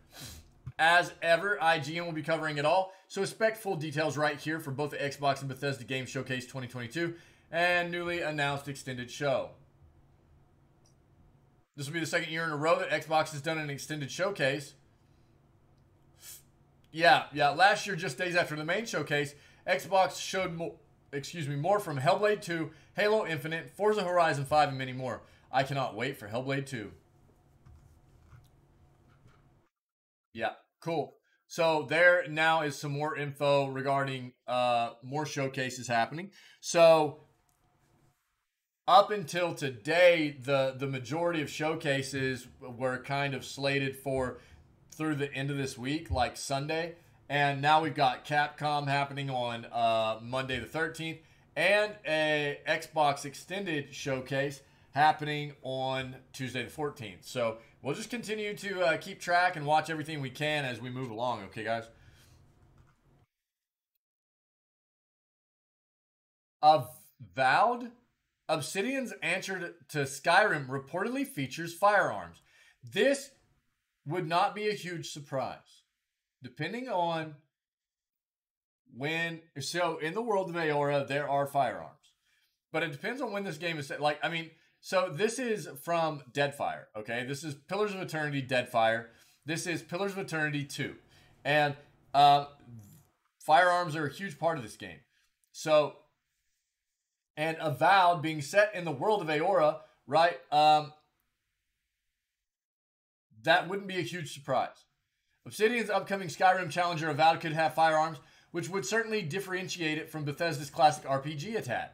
As ever, IGN will be covering it all, so expect full details right here for both the Xbox and Bethesda Game Showcase 2022 and newly announced extended show. This will be the second year in a row that Xbox has done an extended showcase. Yeah. Last year, just days after the main showcase, Xbox showed more from Hellblade 2, Halo Infinite, Forza Horizon 5, and many more. I cannot wait for Hellblade 2. Yeah, cool. So there now is some more info regarding more showcases happening. So up until today, the majority of showcases were kind of slated for through the end of this week, like Sunday. And now we've got Capcom happening on Monday the 13th and a Xbox Extended showcase happening on Tuesday the 14th. So we'll just continue to keep track and watch everything we can as we move along. Okay, guys? Avowed? Obsidian's answer to Skyrim reportedly features firearms. This would not be a huge surprise. Depending on when... So, in the world of Aora, there are firearms. But it depends on when this game is set. Like, I mean, so this is from Deadfire, okay? This is Pillars of Eternity Deadfire. This is Pillars of Eternity 2. And firearms are a huge part of this game. So... And Avowed being set in the world of Aora, right? That wouldn't be a huge surprise. Obsidian's upcoming Skyrim challenger Avowed could have firearms, which would certainly differentiate it from Bethesda's classic RPG it had.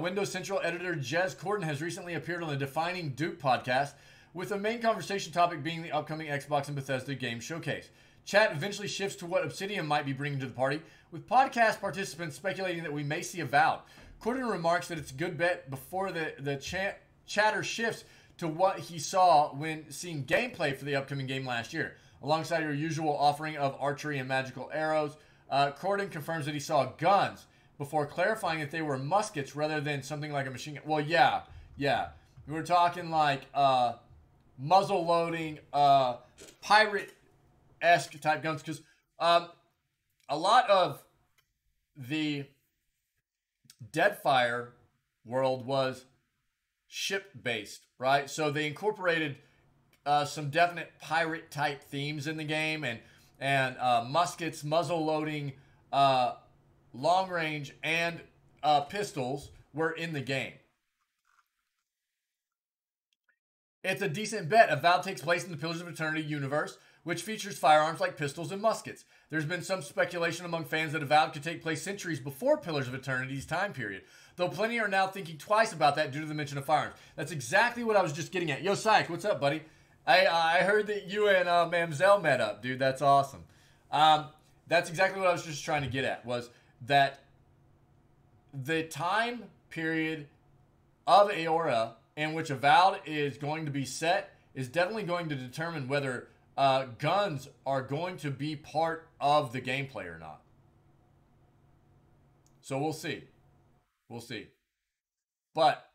Windows Central editor Jez Corden has recently appeared on the Defining Duke podcast, with the main conversation topic being the upcoming Xbox and Bethesda game showcase. Chat eventually shifts to what Obsidian might be bringing to the party, with podcast participants speculating that we may see Avowed. Corden remarks that it's a good bet before the chatter shifts to what he saw when seeing gameplay for the upcoming game last year. Alongside your usual offering of archery and magical arrows, Corden confirms that he saw guns before clarifying that they were muskets rather than something like a machine gun. Well, yeah. We were talking like muzzle loading, pirate-esque type guns, because a lot of the Deadfire world was ship-based, right? So they incorporated some definite pirate-type themes in the game, and muskets, muzzle-loading, long-range, and pistols were in the game. It's a decent bet. Avowed takes place in the Pillars of Eternity universe, which features firearms like pistols and muskets. There's been some speculation among fans that Avowed could take place centuries before Pillars of Eternity's time period, though plenty are now thinking twice about that due to the mention of firearms. That's exactly what I was just getting at. Yo, Syke, what's up, buddy? I heard that you and Mamzelle met up, dude. That's awesome. That's exactly what I was just trying to get at, was that the time period of Aora in which Avowed is going to be set is definitely going to determine whether guns are going to be part of the gameplay or not. So we'll see. We'll see. But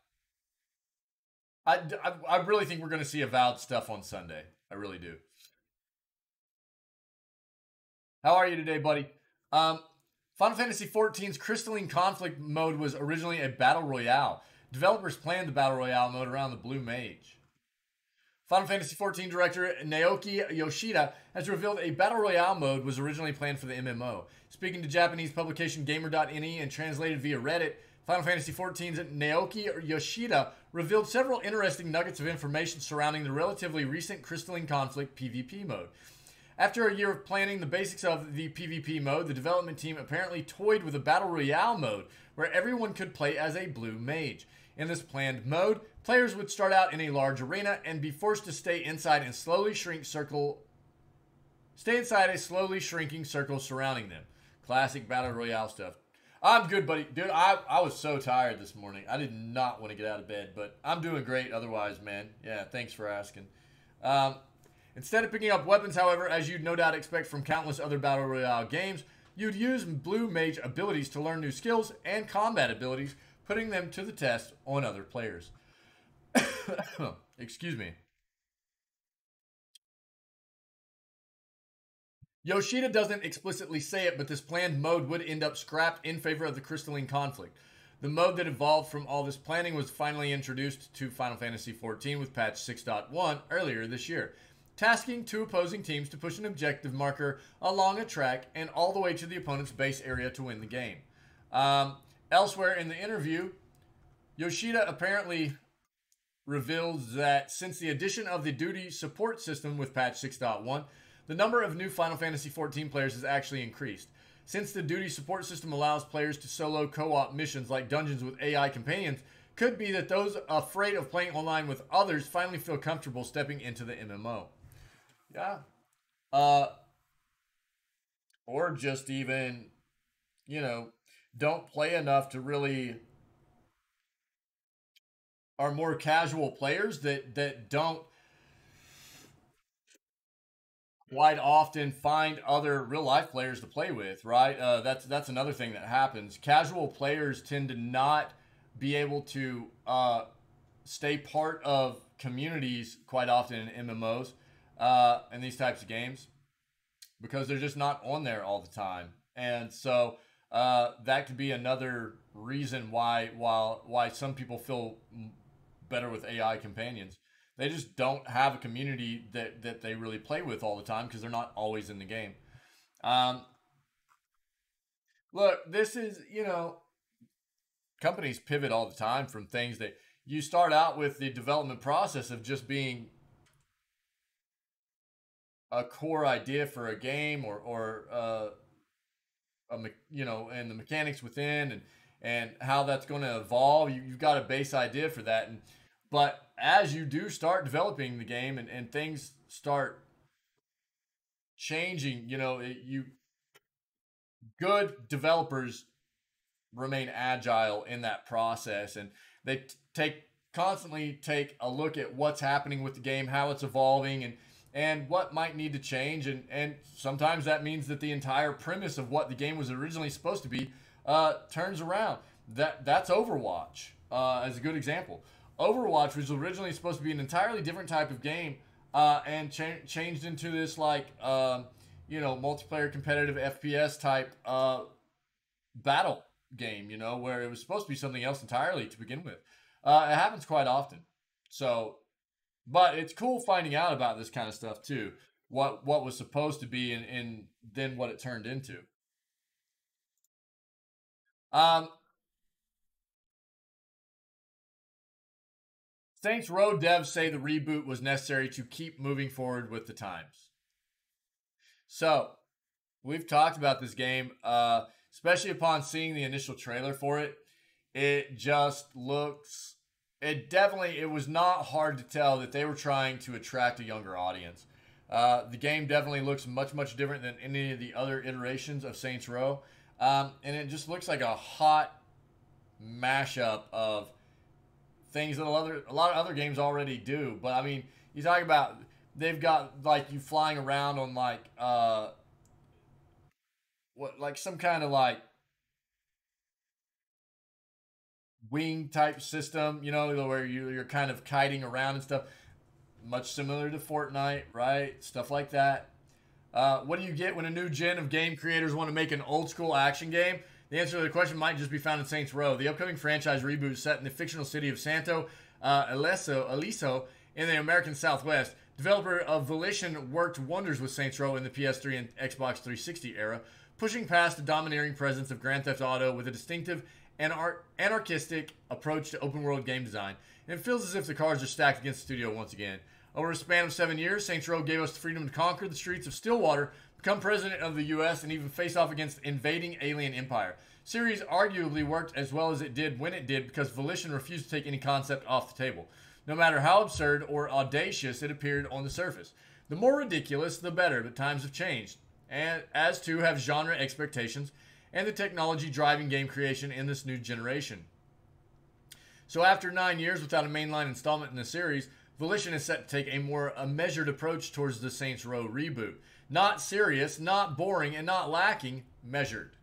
I really think we're going to see Avowed stuff on Sunday. I really do. How are you today, buddy? Um, Final Fantasy XIV's Crystalline Conflict mode was originally a battle royale. Developers planned the battle royale mode around the Blue Mage. Final Fantasy XIV director Naoki Yoshida has revealed a battle royale mode was originally planned for the MMO. Speaking to Japanese publication Gamer.ne and translated via Reddit, Final Fantasy XIV's Naoki Yoshida revealed several interesting nuggets of information surrounding the relatively recent Crystalline Conflict PvP mode. After a year of planning the basics of the PvP mode, the development team apparently toyed with a battle royale mode where everyone could play as a blue mage. In this planned mode, players would start out in a large arena and be forced to stay inside a slowly shrinking circle surrounding them. Classic battle royale stuff. I'm good, buddy. Dude, I was so tired this morning. I did not want to get out of bed, but I'm doing great otherwise, man. Yeah, thanks for asking. Instead of picking up weapons, however, as you'd no doubt expect from countless other battle royale games, you'd use blue mage abilities to learn new skills and combat abilities, putting them to the test on other players. Excuse me. Yoshida doesn't explicitly say it, but this planned mode would end up scrapped in favor of the Crystalline Conflict. The mode that evolved from all this planning was finally introduced to Final Fantasy XIV with patch 6.1 earlier this year, tasking two opposing teams to push an objective marker along a track and all the way to the opponent's base area to win the game. Elsewhere in the interview, Yoshida apparently reveals that since the addition of the duty support system with patch 6.1, the number of new Final Fantasy XIV players has actually increased. Since the duty support system allows players to solo co-op missions like dungeons with AI companions, could be that those afraid of playing online with others finally feel comfortable stepping into the MMO. Yeah. Or just even, don't play enough to really are more casual players that don't quite often find other real life players to play with, right? That's another thing that happens. Casual players tend to not be able to stay part of communities quite often in MMOs and these types of games because they're just not on there all the time, and so that could be another reason why some people feel better with AI companions. They just don't have a community that they really play with all the time because they're not always in the game. Look, this is, companies pivot all the time from things that you start out with the development process of just being a core idea for a game or and the mechanics within and how that's going to evolve. You've got a base idea for that. But as you do start developing the game and things start changing, good developers remain agile in that process, and they constantly take a look at what's happening with the game, how it's evolving, and what might need to change, and sometimes that means that the entire premise of what the game was originally supposed to be turns around. That's Overwatch as a good example. Overwatch was originally supposed to be an entirely different type of game and changed into this multiplayer competitive FPS type battle game, where it was supposed to be something else entirely to begin with. It happens quite often. So, but it's cool finding out about this kind of stuff too. What was supposed to be and then what it turned into. Saints Row devs say the reboot was necessary to keep moving forward with the times. So, we've talked about this game, especially upon seeing the initial trailer for it. It just looks... It was not hard to tell that they were trying to attract a younger audience. The game definitely looks much, much different than any of the other iterations of Saints Row. And it just looks like a hot mashup of things that a lot of other games already do. But I mean, you talk about they've got like you flying around on some kind of like wing type system, where you're kind of kiting around and stuff, much similar to Fortnite, right? Stuff like that. What do you get when a new gen of game creators want to make an old school action game? The answer to the question might just be found in Saints Row. The upcoming franchise reboot set in the fictional city of Santo Elysium in the American Southwest. Developer of Volition worked wonders with Saints Row in the PS3 and Xbox 360 era, pushing past the domineering presence of Grand Theft Auto with a distinctive and anarchistic approach to open world game design. And it feels as if the cards are stacked against the studio once again. Over a span of 7 years, Saints Row gave us the freedom to conquer the streets of Stillwater, become president of the U.S., and even face off against invading alien empire. Series arguably worked as well as it did when it did because Volition refused to take any concept off the table, no matter how absurd or audacious it appeared on the surface. The more ridiculous, the better, but times have changed, and as too have genre expectations and the technology driving game creation in this new generation. So after 9 years without a mainline installment in the series, Volition is set to take a measured approach towards the Saints Row reboot. Not serious, not boring, and not lacking, measured.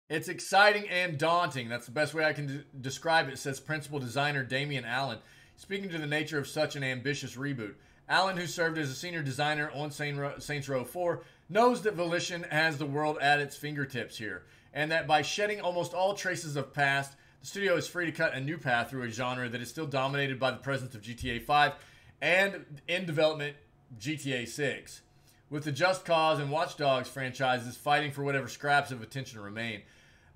It's exciting and daunting. That's the best way I can describe it, says principal designer Damian Allen, speaking to the nature of such an ambitious reboot. Allen, who served as a senior designer on Saints Row 4, knows that Volition has the world at its fingertips here, and that by shedding almost all traces of past, the studio is free to cut a new path through a genre that is still dominated by the presence of GTA 5 and, in development, GTA 6. With the Just Cause and Watch Dogs franchises fighting for whatever scraps of attention remain.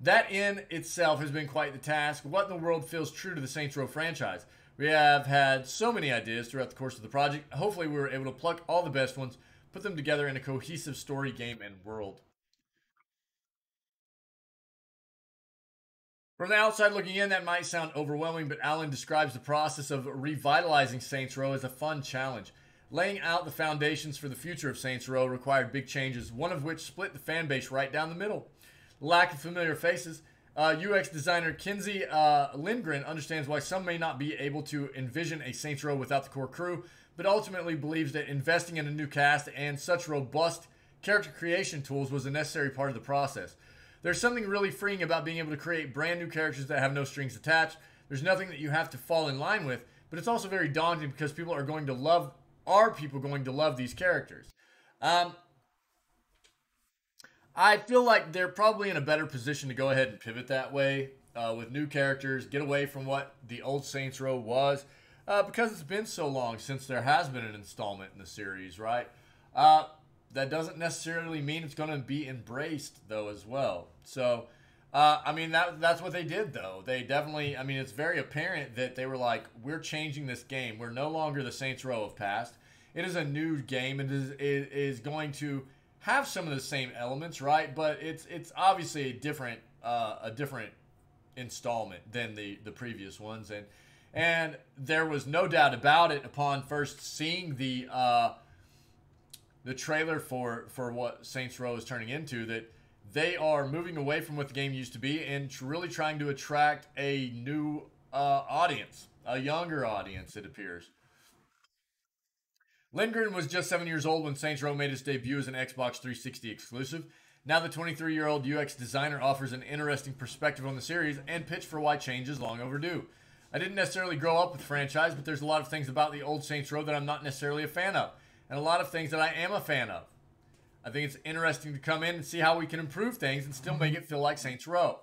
That in itself has been quite the task. What in the world feels true to the Saints Row franchise? We have had so many ideas throughout the course of the project. Hopefully we were able to pluck all the best ones, put them together in a cohesive story, game, and world. From the outside looking in, that might sound overwhelming, but Allen describes the process of revitalizing Saints Row as a fun challenge. Laying out the foundations for the future of Saints Row required big changes, one of which split the fan base right down the middle. Lack of familiar faces. UX designer Kinsey Lindgren understands why some may not be able to envision a Saints Row without the core crew, but ultimately believes that investing in a new cast and such robust character creation tools was a necessary part of the process. There's something really freeing about being able to create brand new characters that have no strings attached. There's nothing that you have to fall in line with, but it's also very daunting because people are going to love these characters. I feel like they're probably in a better position to go ahead and pivot that way with new characters, get away from what the old Saints Row was, because it's been so long since there has been an installment in the series, right? That doesn't necessarily mean it's going to be embraced, though, as well. So, I mean, that's what they did, though. They definitely, I mean, it's very apparent that they were like, we're changing this game. We're no longer the Saints Row of past. It is a new game. It is going to have some of the same elements, right? But it's obviously a different installment than the previous ones, and there was no doubt about it upon first seeing the trailer for what Saints Row is turning into, that they are moving away from what the game used to be and really trying to attract a new audience, a younger audience, it appears. Lindgren was just 7 years old when Saints Row made its debut as an Xbox 360 exclusive. Now the 23-year-old UX designer offers an interesting perspective on the series and pitch for why change is long overdue. I didn't necessarily grow up with the franchise, but there's a lot of things about the old Saints Row that I'm not necessarily a fan of, and a lot of things that I am a fan of. I think it's interesting to come in and see how we can improve things and still make it feel like Saints Row.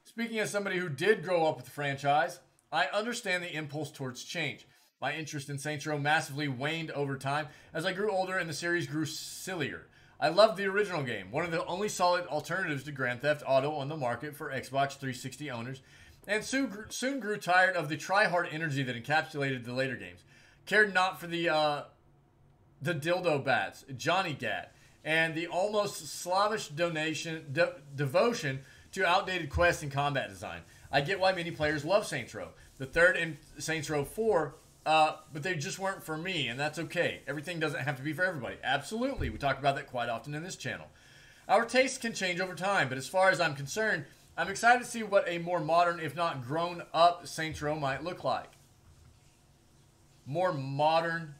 Speaking as somebody who did grow up with the franchise, I understand the impulse towards change. My interest in Saints Row massively waned over time as I grew older and the series grew sillier. I loved the original game, one of the only solid alternatives to Grand Theft Auto on the market for Xbox 360 owners, and soon grew tired of the try-hard energy that encapsulated the later games. Cared not for the dildo bats, Johnny Gat, and the almost slavish devotion to outdated quests and combat design. I get why many players love Saints Row. The third and Saints Row 4, but they just weren't for me, and that's okay. Everything doesn't have to be for everybody. Absolutely. We talk about that quite often in this channel. Our tastes can change over time, but as far as I'm concerned, I'm excited to see what a more modern, if not grown-up, Saints Row might look like. More modern.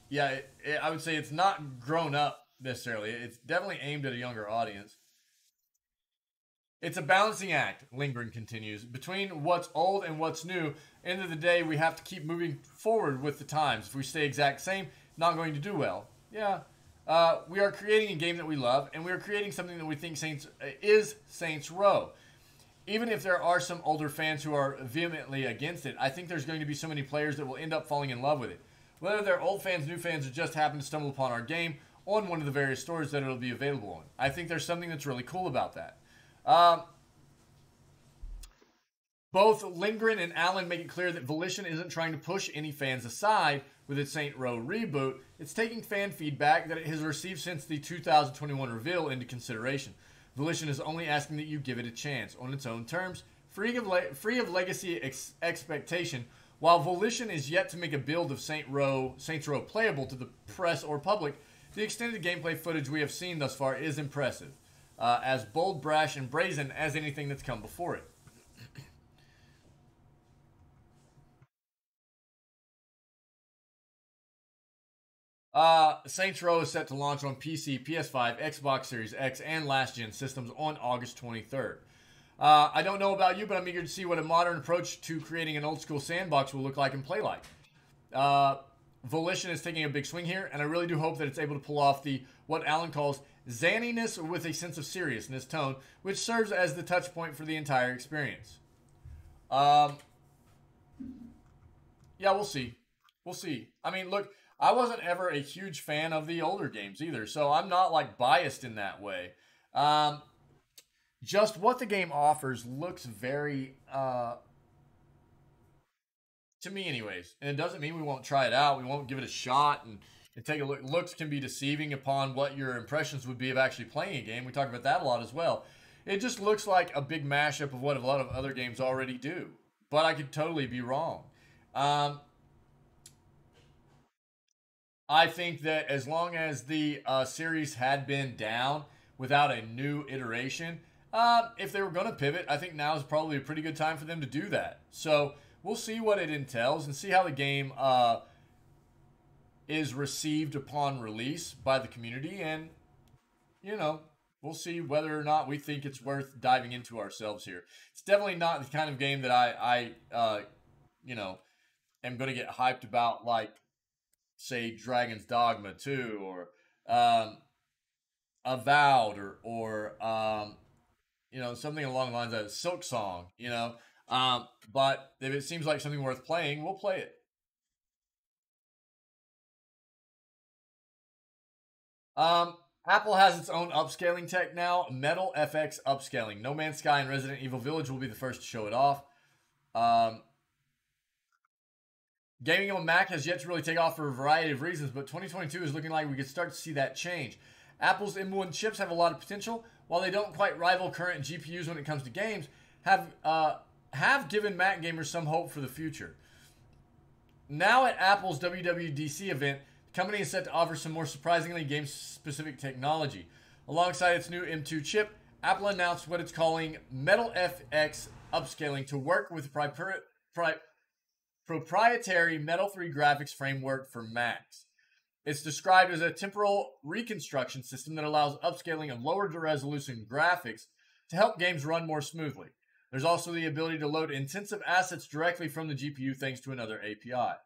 Yeah, I would say it's not grown up necessarily. It's definitely aimed at a younger audience. It's a balancing act, Lindgren continues, between what's old and what's new. End of the day, we have to keep moving forward with the times. If we stay exact same, not going to do well. Yeah. We are creating a game that we love, and we are creating something that we think is Saints Row. Even if there are some older fans who are vehemently against it, I think there's going to be so many players that will end up falling in love with it. Whether they're old fans, new fans, or just happen to stumble upon our game on one of the various stores that it'll be available on. I think there's something that's really cool about that. Both Lindgren and Allen make it clear that Volition isn't trying to push any fans aside with its Saint Row reboot. It's taking fan feedback that it has received since the 2021 reveal into consideration. Volition is only asking that you give it a chance on its own terms, free of legacy expectation. While Volition is yet to make a build of Saints Row playable to the press or public, the extended gameplay footage we have seen thus far is impressive, as bold, brash, and brazen as anything that's come before it. Saints Row is set to launch on PC, PS5, Xbox Series X, and last-gen systems on August 23rd. I don't know about you, but I'm eager to see what a modern approach to creating an old-school sandbox will look like and play like. Volition is taking a big swing here, and I really do hope that it's able to pull off what Alan calls zaniness with a sense of seriousness tone, which serves as the touch point for the entire experience. Yeah, we'll see. We'll see. I mean, look, I wasn't ever a huge fan of the older games either, so I'm not like biased in that way. Just what the game offers looks very, to me anyways, and it doesn't mean we won't try it out. We won't give it a shot and take a look. Looks can be deceiving upon what your impressions would be of actually playing a game. We talk about that a lot as well. It just looks like a big mashup of what a lot of other games already do, but I could totally be wrong. I think that as long as the series had been down without a new iteration, if they were going to pivot, I think now is probably a pretty good time for them to do that. So we'll see what it entails and see how the game is received upon release by the community. And, you know, we'll see whether or not we think it's worth diving into ourselves here. It's definitely not the kind of game that I you know, am going to get hyped about like, say, Dragon's Dogma 2 or Avowed or you know, something along the lines of Silk Song, you know. But if it seems like something worth playing, we'll play it. Apple has its own upscaling tech now, Metal FX Upscaling. No Man's Sky and Resident Evil Village will be the first to show it off. Gaming on Mac has yet to really take off for a variety of reasons, but 2022 is looking like we could start to see that change. Apple's M1 chips have a lot of potential. While they don't quite rival current GPUs when it comes to games, have given Mac gamers some hope for the future. Now at Apple's WWDC event, the company is set to offer some more surprisingly game-specific technology. Alongside its new M2 chip, Apple announced what it's calling Metal FX Upscaling to work with proprietary Metal 3 graphics framework for Macs. It's described as a temporal reconstruction system that allows upscaling of lower resolution graphics to help games run more smoothly. There's also the ability to load intensive assets directly from the GPU thanks to another API.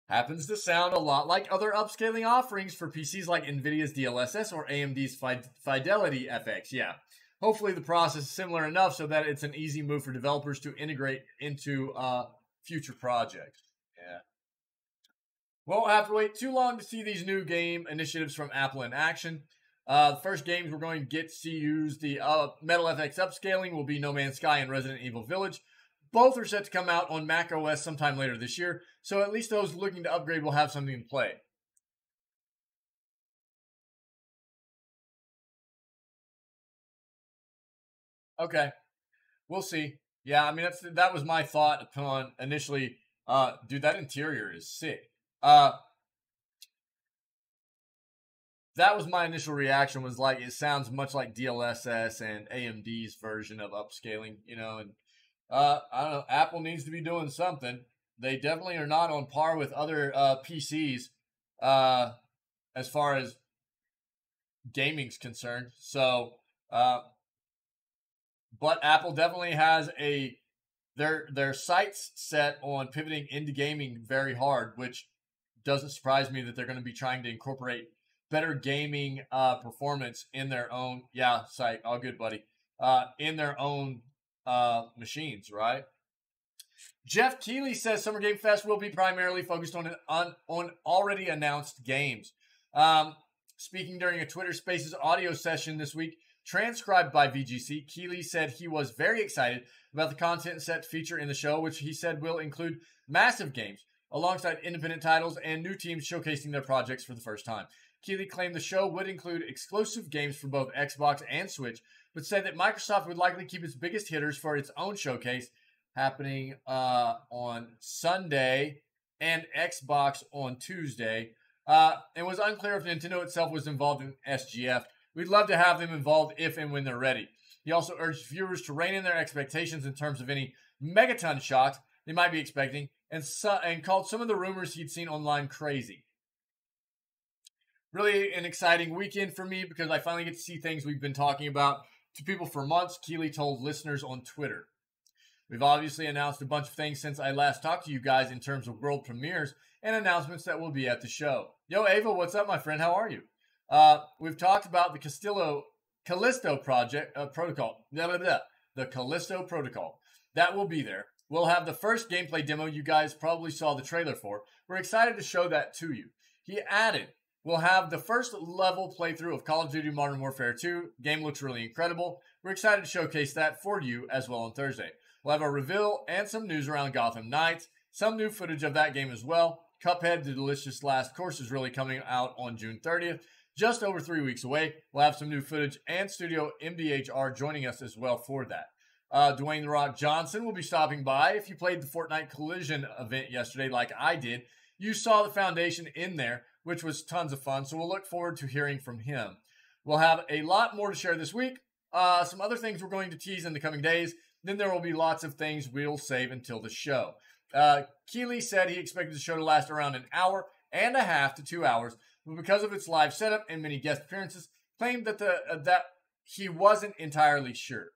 Happens to sound a lot like other upscaling offerings for PCs like NVIDIA's DLSS or AMD's Fidelity FX. Yeah. Hopefully the process is similar enough so that it's an easy move for developers to integrate into future projects. Yeah. Won't have to wait too long to see these new game initiatives from Apple in action. The first games we're going to get to use the Metal FX Upscaling will be No Man's Sky and Resident Evil Village. Both are set to come out on Mac OS sometime later this year, so at least those looking to upgrade will have something to play. Okay, we'll see. Yeah, I mean that was my thought upon initially. Dude, that interior is sick. That was my initial reaction. Was like it sounds much like DLSS and AMD's version of upscaling, you know. And I don't know. Apple needs to be doing something. They definitely are not on par with other PCs as far as gaming's concerned. So But Apple definitely has their sights set on pivoting into gaming very hard, which doesn't surprise me that they're going to be trying to incorporate better gaming performance in their own site. All good, buddy. In their own machines, right? Jeff Keeley says Summer Game Fest will be primarily focused on already announced games. Speaking during a Twitter Spaces audio session this week, transcribed by VGC, Keeley said he was very excited about the content set feature in the show, which he said will include massive games, alongside independent titles and new teams showcasing their projects for the first time. Keeley claimed the show would include exclusive games for both Xbox and Switch, but said that Microsoft would likely keep its biggest hitters for its own showcase, happening on Sunday, and Xbox on Tuesday. It was unclear if Nintendo itself was involved in SGF. We'd love to have them involved if and when they're ready. He also urged viewers to rein in their expectations in terms of any megaton shocks they might be expecting, and called some of the rumors he'd seen online crazy. Really an exciting weekend for me because I finally get to see things we've been talking about to people for months, Keeley told listeners on Twitter. We've obviously announced a bunch of things since I last talked to you guys in terms of world premieres and announcements that will be at the show. Yo, Ava, what's up, my friend? How are you? We've talked about the Callisto project protocol. The Callisto protocol. That will be there. We'll have the first gameplay demo you guys probably saw the trailer for. We're excited to show that to you. He added, we'll have the first level playthrough of Call of Duty Modern Warfare 2. Game looks really incredible. We're excited to showcase that for you as well on Thursday. We'll have a reveal and some news around Gotham Knights. Some new footage of that game as well. Cuphead, The Delicious Last Course is really coming out on June 30th. Just over 3 weeks away. We'll have some new footage and Studio MDHR joining us as well for that. Dwayne The Rock Johnson will be stopping by. If you played the Fortnite Collision event yesterday like I did, you saw the Foundation in there, which was tons of fun. So we'll look forward to hearing from him. We'll have a lot more to share this week. Some other things we're going to tease in the coming days. Then there will be lots of things we'll save until the show. Keeley said he expected the show to last around an hour and a half to 2 hours, but because of its live setup and many guest appearances, claimed that that he wasn't entirely sure.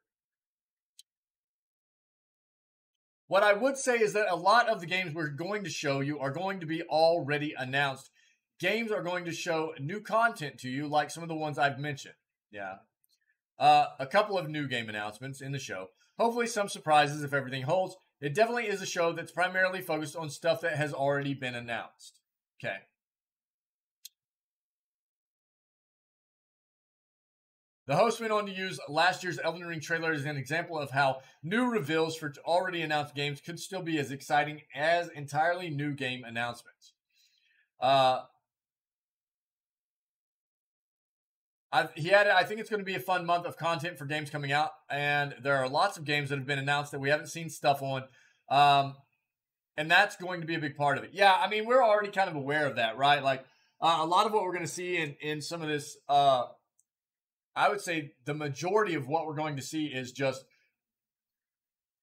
What I would say is that a lot of the games we're going to show you are going to be already announced. Games are going to show new content to you, like some of the ones I've mentioned. Yeah. A couple of new game announcements in the show. Hopefully some surprises if everything holds. It definitely is a show that's primarily focused on stuff that has already been announced. Okay. The host went on to use last year's Elden Ring trailer as an example of how new reveals for already announced games could still be as exciting as entirely new game announcements. He added, I think it's going to be a fun month of content for games coming out, and there are lots of games that have been announced that we haven't seen stuff on, and that's going to be a big part of it. Yeah, I mean, we're already kind of aware of that, right? Like, a lot of what we're going to see in some of this, I would say the majority of what we're going to see is just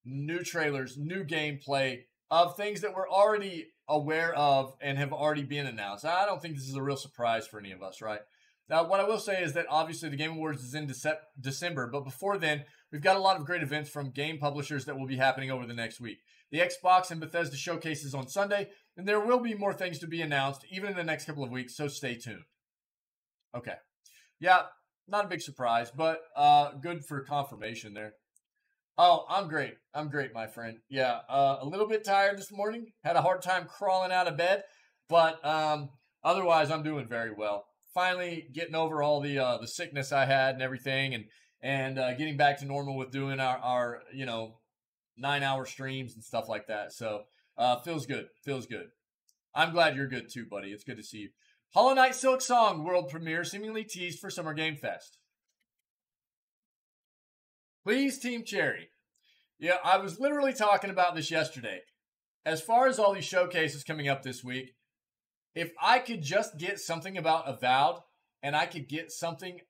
new trailers, new gameplay of things that we're already aware of and have already been announced. I don't think this is a real surprise for any of us, right? Now, what I will say is that obviously the Game Awards is in December, but before then, we've got a lot of great events from game publishers that will be happening over the next week. The Xbox and Bethesda showcases on Sunday, and there will be more things to be announced even in the next couple of weeks, so stay tuned. Okay. Yeah, not a big surprise, but good for confirmation there. Oh, I'm great. I'm great, my friend. Yeah, a little bit tired this morning. Had a hard time crawling out of bed, but otherwise I'm doing very well. Finally getting over all the sickness I had and everything, and getting back to normal with doing our 9-hour streams and stuff like that. So feels good. Feels good. I'm glad you're good too, buddy. It's good to see you. Hollow Knight Silk Song world premiere seemingly teased for Summer Game Fest. Please, Team Cherry. Yeah, I was literally talking about this yesterday. As far as all these showcases coming up this week, if I could just get something about Avowed and I could get something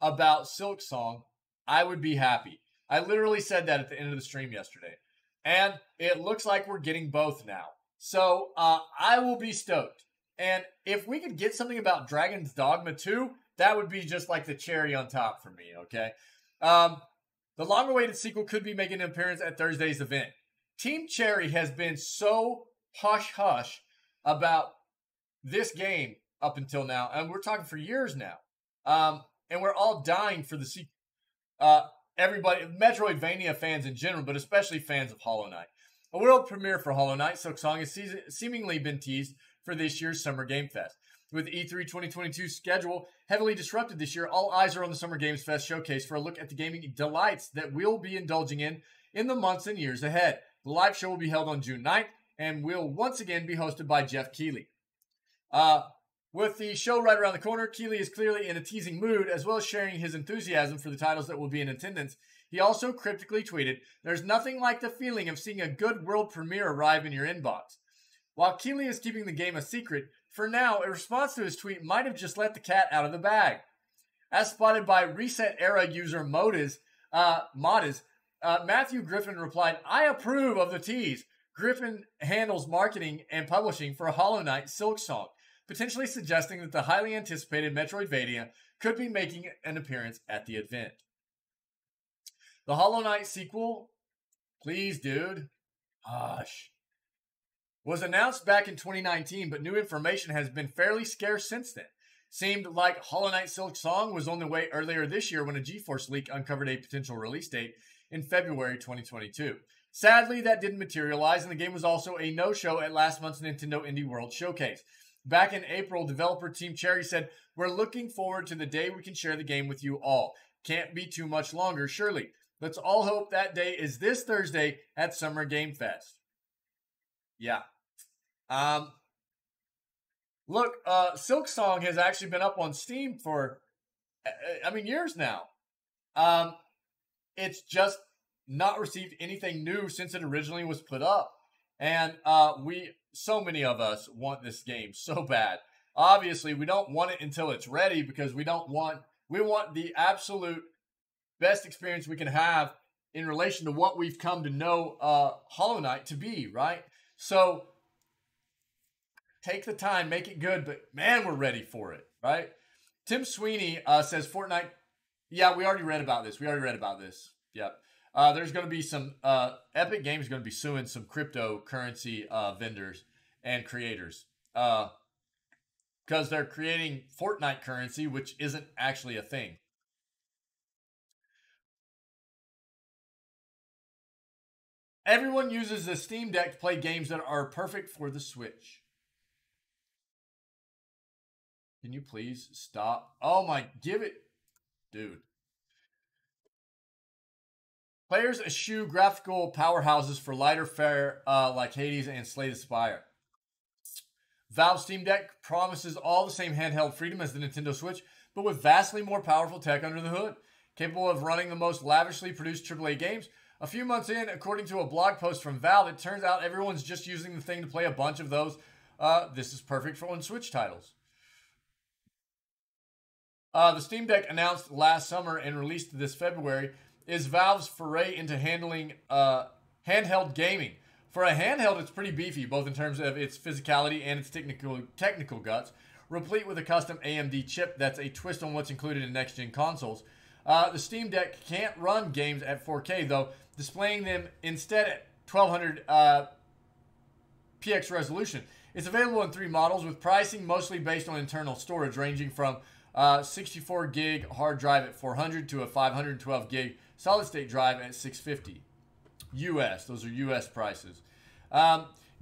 about Silk Song, I would be happy. I literally said that at the end of the stream yesterday. And it looks like we're getting both now. So I will be stoked. And if we could get something about Dragon's Dogma 2, that would be just like the cherry on top for me, okay? The long-awaited sequel could be making an appearance at Thursday's event. Team Cherry has been so hush-hush about this game up until now, and we're talking for years now. And we're all dying for the sequel. Everybody, Metroidvania fans in general, but especially fans of Hollow Knight. A world premiere for Hollow Knight, Silksong, has seemingly been teased for this year's Summer Game Fest. With E3 2022's schedule heavily disrupted this year, all eyes are on the Summer Games Fest showcase for a look at the gaming delights that we'll be indulging in the months and years ahead. The live show will be held on June 9th and will once again be hosted by Jeff Keighley. With the show right around the corner, Keighley is clearly in a teasing mood, as well as sharing his enthusiasm for the titles that will be in attendance. He also cryptically tweeted, "There's nothing like the feeling of seeing a good world premiere arrive in your inbox." While Keighley is keeping the game a secret, for now, a response to his tweet might have just let the cat out of the bag. As spotted by Reset Era user Modis, Matthew Griffin replied, "I approve of the tease." Griffin handles marketing and publishing for Hollow Knight Silksong, potentially suggesting that the highly anticipated Metroidvania could be making an appearance at the event. The Hollow Knight sequel, please, dude, hush, was announced back in 2019, but new information has been fairly scarce since then. Seemed like Hollow Knight Silksong was on the way earlier this year when a GeForce leak uncovered a potential release date in February 2022. Sadly, that didn't materialize, and the game was also a no-show at last month's Nintendo Indie World Showcase. Back in April, developer Team Cherry said, "We're looking forward to the day we can share the game with you all. Can't be too much longer, surely. Let's all hope that day is this Thursday at Summer Game Fest." Yeah. Look, Silksong has actually been up on Steam for, years now. It's just not received anything new since it originally was put up. And so many of us want this game so bad. Obviously, we don't want it until it's ready because we want the absolute best experience we can have in relation to what we've come to know Hollow Knight to be, right? So take the time, make it good, but man, we're ready for it, right? Tim Sweeney says Fortnite. Yeah, we already read about this. Yep. There's going to be some Epic Games is going to be suing some cryptocurrency vendors and creators because they're creating Fortnite currency, which isn't actually a thing. Everyone uses the Steam Deck to play games that are perfect for the Switch. Can you please stop? Oh my, give it, dude. Players eschew graphical powerhouses for lighter fare like Hades and Slay the Spire. Valve Steam Deck promises all the same handheld freedom as the Nintendo Switch, but with vastly more powerful tech under the hood. Capable of running the most lavishly produced AAA games. A few months in, according to a blog post from Valve, it turns out everyone's just using the thing to play a bunch of those. This is perfect for on Switch titles. The Steam Deck, announced last summer and released this February, is Valve's foray into handling handheld gaming. For a handheld, it's pretty beefy, both in terms of its physicality and its technical guts, replete with a custom AMD chip that's a twist on what's included in next-gen consoles. The Steam Deck can't run games at 4K, though, displaying them instead at 1200 px resolution. It's available in 3 models, with pricing mostly based on internal storage, ranging from 64 gig hard drive at $400 to a 512 gig solid state drive at $650 US. Those are US prices.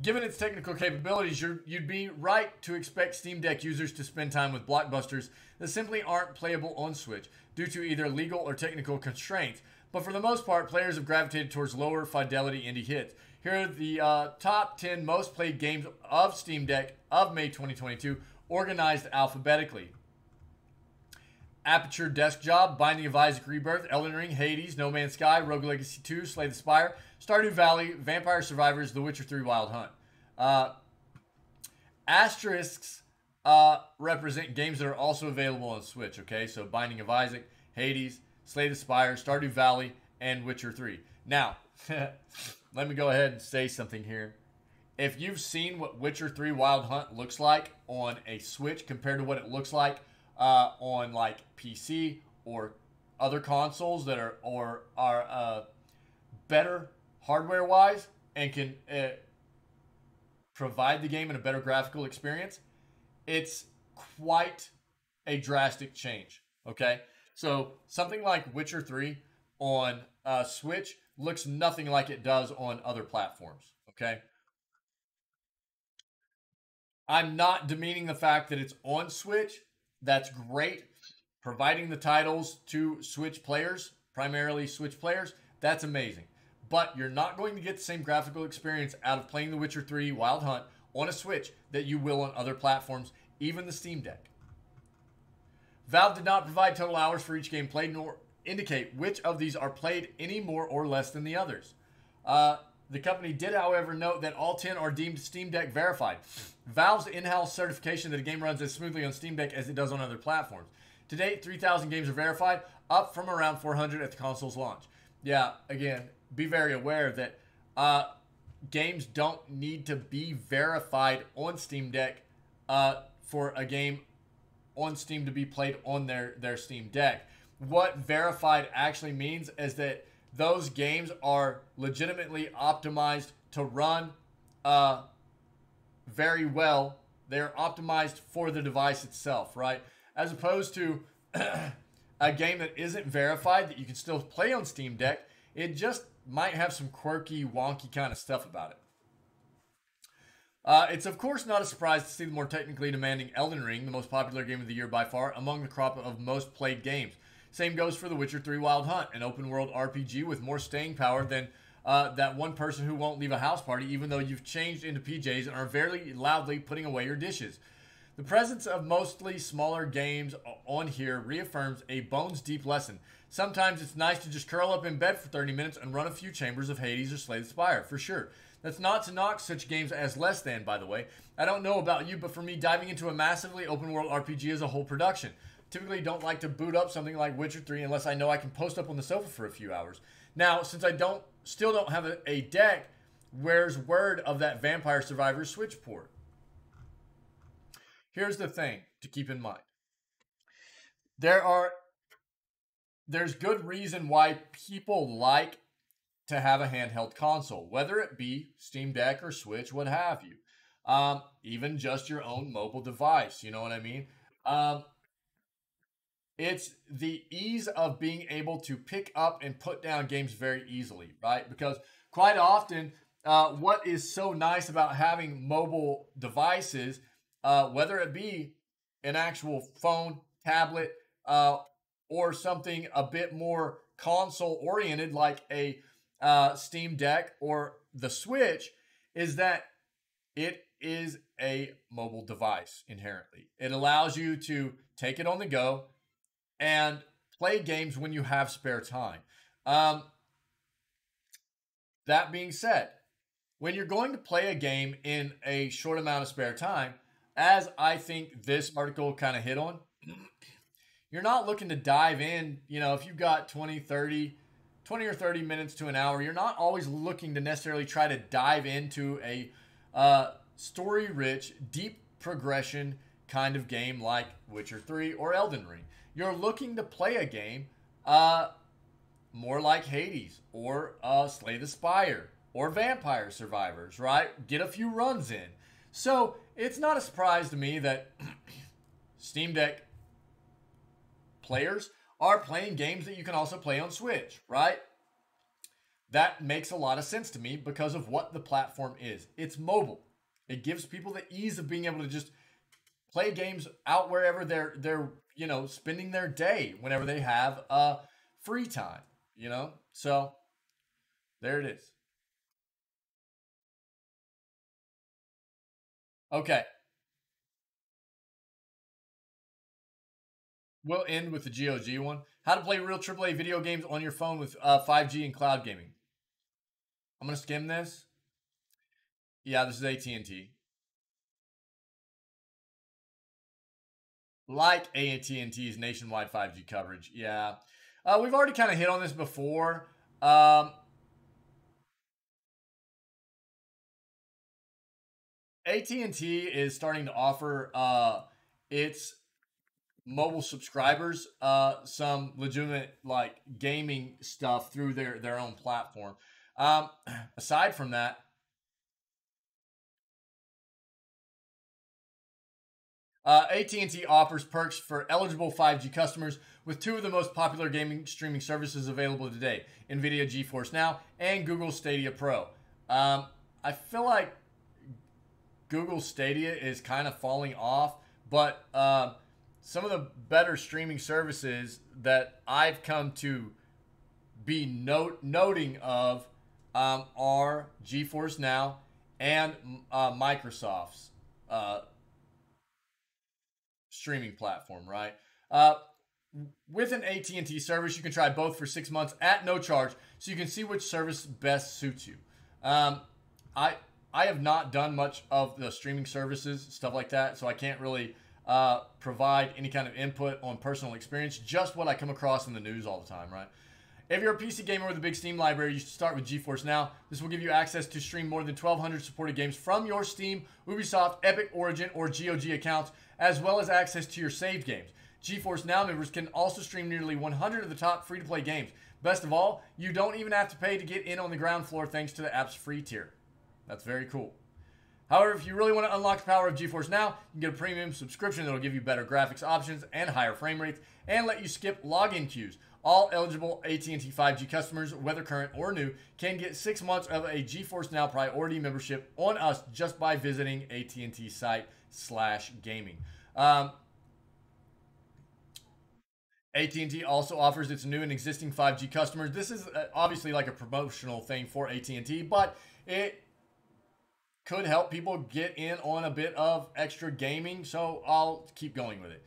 Given its technical capabilities, you'd be right to expect Steam Deck users to spend time with blockbusters that simply aren't playable on Switch due to either legal or technical constraints. But for the most part, players have gravitated towards lower fidelity indie hits. Here are the top 10 most played games of Steam Deck of May 2022, organized alphabetically. Aperture Desk Job, Binding of Isaac Rebirth, Elden Ring, Hades, No Man's Sky, Rogue Legacy 2, Slay the Spire, Stardew Valley, Vampire Survivors, The Witcher 3 Wild Hunt. Asterisks represent games that are also available on Switch, okay? So Binding of Isaac, Hades, Slay the Spire, Stardew Valley, and Witcher 3. Now, let me go ahead and say something here. If you've seen what Witcher 3 Wild Hunt looks like on a Switch compared to what it looks like on like PC or other consoles that are better hardware wise and can provide the game in a better graphical experience, it's quite a drastic change. Okay, so something like Witcher 3 on Switch looks nothing like it does on other platforms. Okay, I'm not demeaning the fact that it's on Switch. That's great. Providing the titles to Switch players, primarily Switch players, that's amazing. But you're not going to get the same graphical experience out of playing The Witcher 3 Wild Hunt on a Switch that you will on other platforms, even the Steam Deck. Valve did not provide total hours for each game played, nor indicate which of these are played any more or less than the others. The company did, however, note that all 10 are deemed Steam Deck verified. Valve's in-house certification that a game runs as smoothly on Steam Deck as it does on other platforms. To date, 3,000 games are verified, up from around 400 at the console's launch. Yeah, again, be very aware that games don't need to be verified on Steam Deck for a game on Steam to be played on their Steam Deck. What verified actually means is that those games are legitimately optimized to run very well. They're optimized for the device itself, right? As opposed to a game that isn't verified that you can still play on Steam Deck. It just might have some quirky, wonky kind of stuff about it. It's of course not a surprise to see the more technically demanding Elden Ring, the most popular game of the year by far, among the crop of most played games. Same goes for The Witcher 3 Wild Hunt, an open-world RPG with more staying power than that one person who won't leave a house party even though you've changed into PJs and are very loudly putting away your dishes. The presence of mostly smaller games on here reaffirms a bones-deep lesson. Sometimes it's nice to just curl up in bed for 30 minutes and run a few chambers of Hades or Slay the Spire, for sure. That's not to knock such games as less than, by the way. I don't know about you, but for me, diving into a massively open-world RPG is a whole production. Typically don't like to boot up something like Witcher 3 unless I know I can post up on the sofa for a few hours. Now, since I still don't have a deck, where's word of that Vampire Survivors Switch port? Here's the thing to keep in mind. There's good reason why people like to have a handheld console, whether it be Steam Deck or Switch, what have you. Even just your own mobile device, you know what I mean? It's the ease of being able to pick up and put down games very easily, right? Because quite often, what is so nice about having mobile devices, whether it be an actual phone, tablet, or something a bit more console-oriented like a Steam Deck or the Switch, is that it is a mobile device inherently. It allows you to take it on the go and play games when you have spare time. That being said, when you're going to play a game in a short amount of spare time, as I think this article kind of hit on, you're not looking to dive in, if you've got 20 or 30 minutes to an hour, you're not always looking to necessarily try to dive into a story-rich, deep progression kind of game like Witcher 3 or Elden Ring. You're looking to play a game more like Hades or Slay the Spire or Vampire Survivors, right? Get a few runs in. So it's not a surprise to me that Steam Deck players are playing games that you can also play on Switch, right? That makes a lot of sense to me because of what the platform is. It's mobile. It gives people the ease of being able to just play games out wherever they're spending their day whenever they have free time, So there it is. Okay. We'll end with the GOG one. How to play real AAA video games on your phone with 5G and cloud gaming. I'm going to skim this. Yeah, this is AT&T. Like AT&T's nationwide 5G coverage. Yeah. We've already kind of hit on this before. AT&T is starting to offer its mobile subscribers some legitimate like gaming stuff through their own platform. Aside from that, AT&T offers perks for eligible 5G customers with two of the most popular gaming streaming services available today, NVIDIA GeForce Now and Google Stadia Pro. I feel like Google Stadia is kind of falling off, but some of the better streaming services that I've come to be noting of are GeForce Now and Microsoft's streaming platform, right? With an AT&T service, you can try both for 6 months at no charge, so you can see which service best suits you. I have not done much of the streaming services, stuff like that, so I can't really provide any kind of input on personal experience, just what I come across in the news all the time, right? If you're a PC gamer with a big Steam library, you should start with GeForce Now. This will give you access to stream more than 1,200 supported games from your Steam, Ubisoft, Epic, Origin, or GOG accounts, as well as access to your saved games. GeForce Now members can also stream nearly 100 of the top free-to-play games. Best of all, you don't even have to pay to get in on the ground floor thanks to the app's free tier. That's very cool. However, if you really want to unlock the power of GeForce Now, you can get a premium subscription that will give you better graphics options and higher frame rates, and let you skip login queues. All eligible AT&T 5G customers, whether current or new, can get 6 months of a GeForce Now Priority membership on us just by visiting AT&T site/gaming. AT&T also offers its new and existing 5G customers. This is obviously like a promotional thing for AT&T, but it could help people get in on a bit of extra gaming, so I'll keep going with it.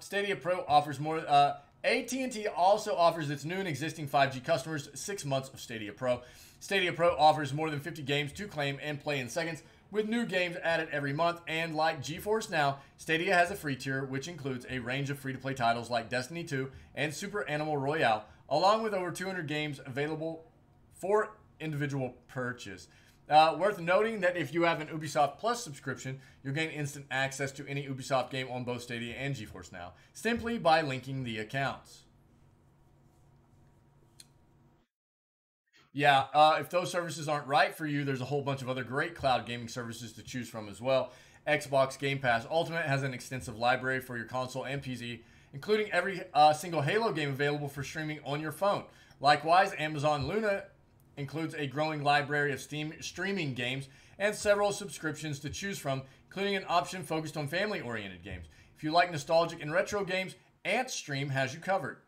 Stadia Pro offers more. AT&T also offers its new and existing 5G customers 6 months of Stadia Pro. Stadia Pro offers more than 50 games to claim and play in seconds, with new games added every month. And like GeForce Now, Stadia has a free tier, which includes a range of free-to-play titles like Destiny 2 and Super Animal Royale, along with over 200 games available for individual purchase. Worth noting that if you have an Ubisoft Plus subscription, you'll gain instant access to any Ubisoft game on both Stadia and GeForce Now, simply by linking the accounts. Yeah, if those services aren't right for you, there's a whole bunch of other great cloud gaming services to choose from as well. Xbox Game Pass Ultimate has an extensive library for your console and PC, including every single Halo game available for streaming on your phone. Likewise, Amazon Luna includes a growing library of Steam streaming games and several subscriptions to choose from, including an option focused on family-oriented games. If you like nostalgic and retro games, AntStream has you covered.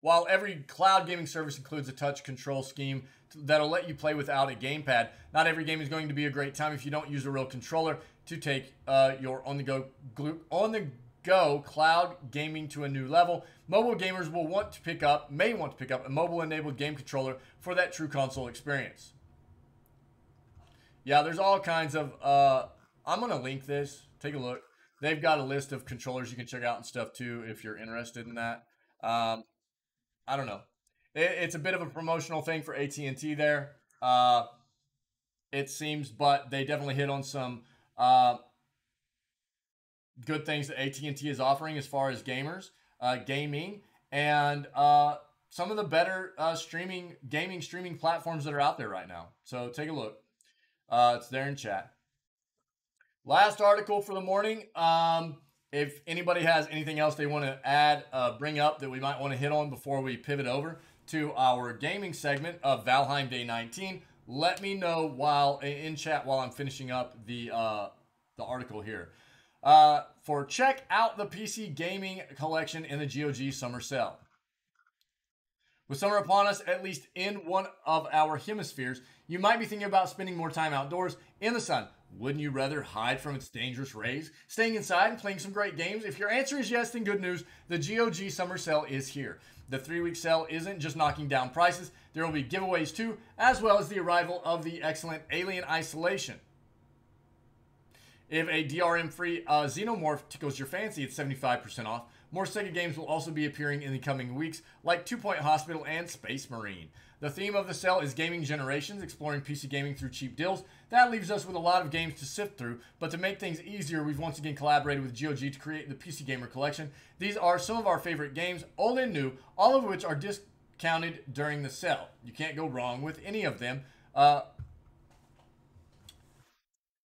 While every cloud gaming service includes a touch control scheme that'll let you play without a gamepad, not every game is going to be a great time if you don't use a real controller to take your on-the-go cloud gaming to a new level. Mobile gamers may want to pick up a mobile-enabled game controller for that true console experience. Yeah, there's all kinds of. I'm gonna link this. Take a look. They've got a list of controllers you can check out and stuff too if you're interested in that. I don't know. It's a bit of a promotional thing for AT&T there. It seems, but they definitely hit on some good things that AT&T is offering as far as gaming, and some of the better streaming platforms that are out there right now. So take a look. It's there in chat. Last article for the morning. If anybody has anything else they want to add, bring up that we might want to hit on before we pivot over to our gaming segment of Valheim Day 19, let me know in chat while I'm finishing up the article here. Check out the PC gaming collection in the GOG summer sale. With summer upon us, at least in one of our hemispheres, you might be thinking about spending more time outdoors in the sun. Wouldn't you rather hide from its dangerous rays, staying inside and playing some great games? If your answer is yes, then good news. The GOG summer sale is here. The 3-week sale isn't just knocking down prices. There will be giveaways too, as well as the arrival of the excellent Alien Isolation. If a DRM-free Xenomorph tickles your fancy, it's 75% off. More Sega games will also be appearing in the coming weeks, like 2 Point Hospital and Space Marine. The theme of the sale is Gaming Generations, exploring PC gaming through cheap deals. That leaves us with a lot of games to sift through, but to make things easier, we've once again collaborated with GOG to create the PC Gamer Collection. These are some of our favorite games, old and new, all of which are discounted during the sale. You can't go wrong with any of them. Want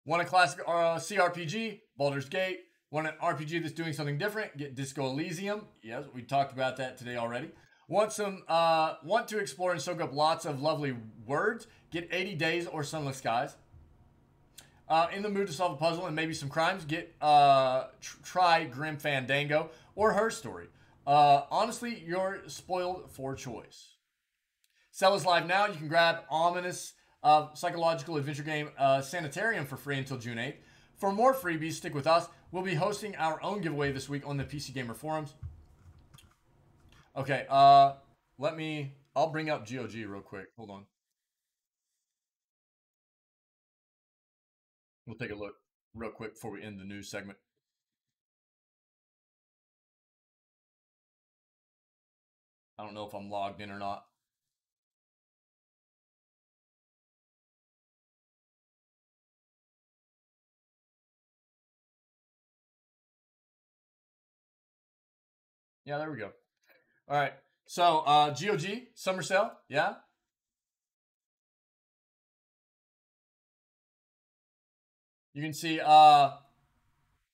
a classic CRPG? Baldur's Gate. Want an RPG that's doing something different? Get Disco Elysium. Yes, we talked about that today already. Want to explore and soak up lots of lovely words? Get 80 Days or Sunless Skies. In the mood to solve a puzzle and maybe some crimes? Get try Grim Fandango or Her Story. Honestly, you're spoiled for choice. Sell is live now. You can grab ominous psychological adventure game Sanitarium for free until June 8th. For more freebies, stick with us. We'll be hosting our own giveaway this week on the PC Gamer forums. Okay, I'll bring up GOG real quick. Hold on. We'll take a look real quick before we end the news segment. I don't know if I'm logged in or not. Yeah, there we go. All right. So, GOG, summer sale. Yeah. You can see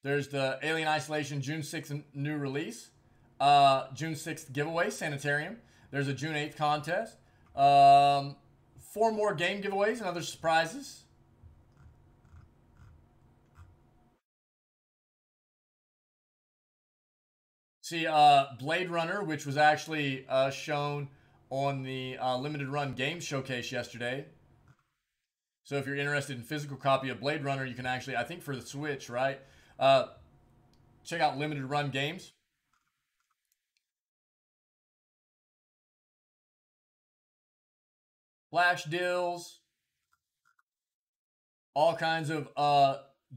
there's the Alien Isolation June 6th new release. June 6th giveaway, Sanitarium. There's a June 8th contest. 4 more game giveaways and other surprises. See, Blade Runner, which was actually shown on the limited run game showcase yesterday. So if you're interested in physical copy of Blade Runner, you can actually, I think for the Switch, right? Check out limited run games. Flash deals. All kinds of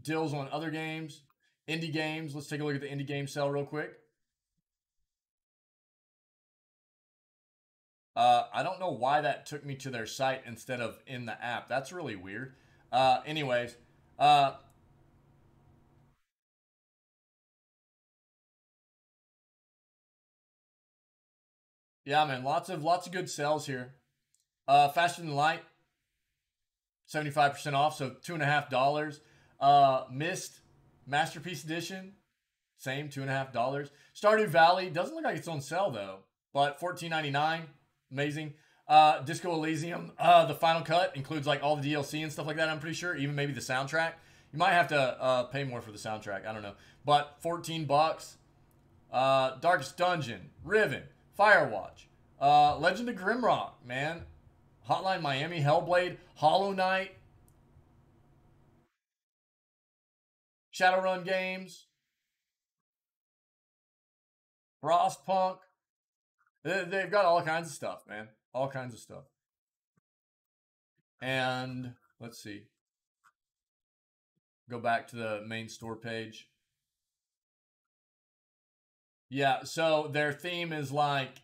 deals on other games. Indie games. Let's take a look at the indie game sale real quick. I don't know why that took me to their site instead of in the app. That's really weird. Anyways, yeah, man, lots of good sales here. Faster Than Light, 75% off, so $2.50. Myst Masterpiece Edition, same $2.50. Stardew Valley doesn't look like it's on sale though, but $14.99. Amazing. Disco Elysium, the final cut includes like all the DLC and stuff like that. I'm pretty sure, even maybe the soundtrack. You might have to pay more for the soundtrack. I don't know, but $14. Darkest Dungeon, Riven, Firewatch, Legend of Grimrock, man, Hotline Miami, Hellblade, Hollow Knight, Shadowrun Games, Frostpunk. They've got all kinds of stuff, man. All kinds of stuff. And let's see. Go back to the main store page. Yeah, so their theme is like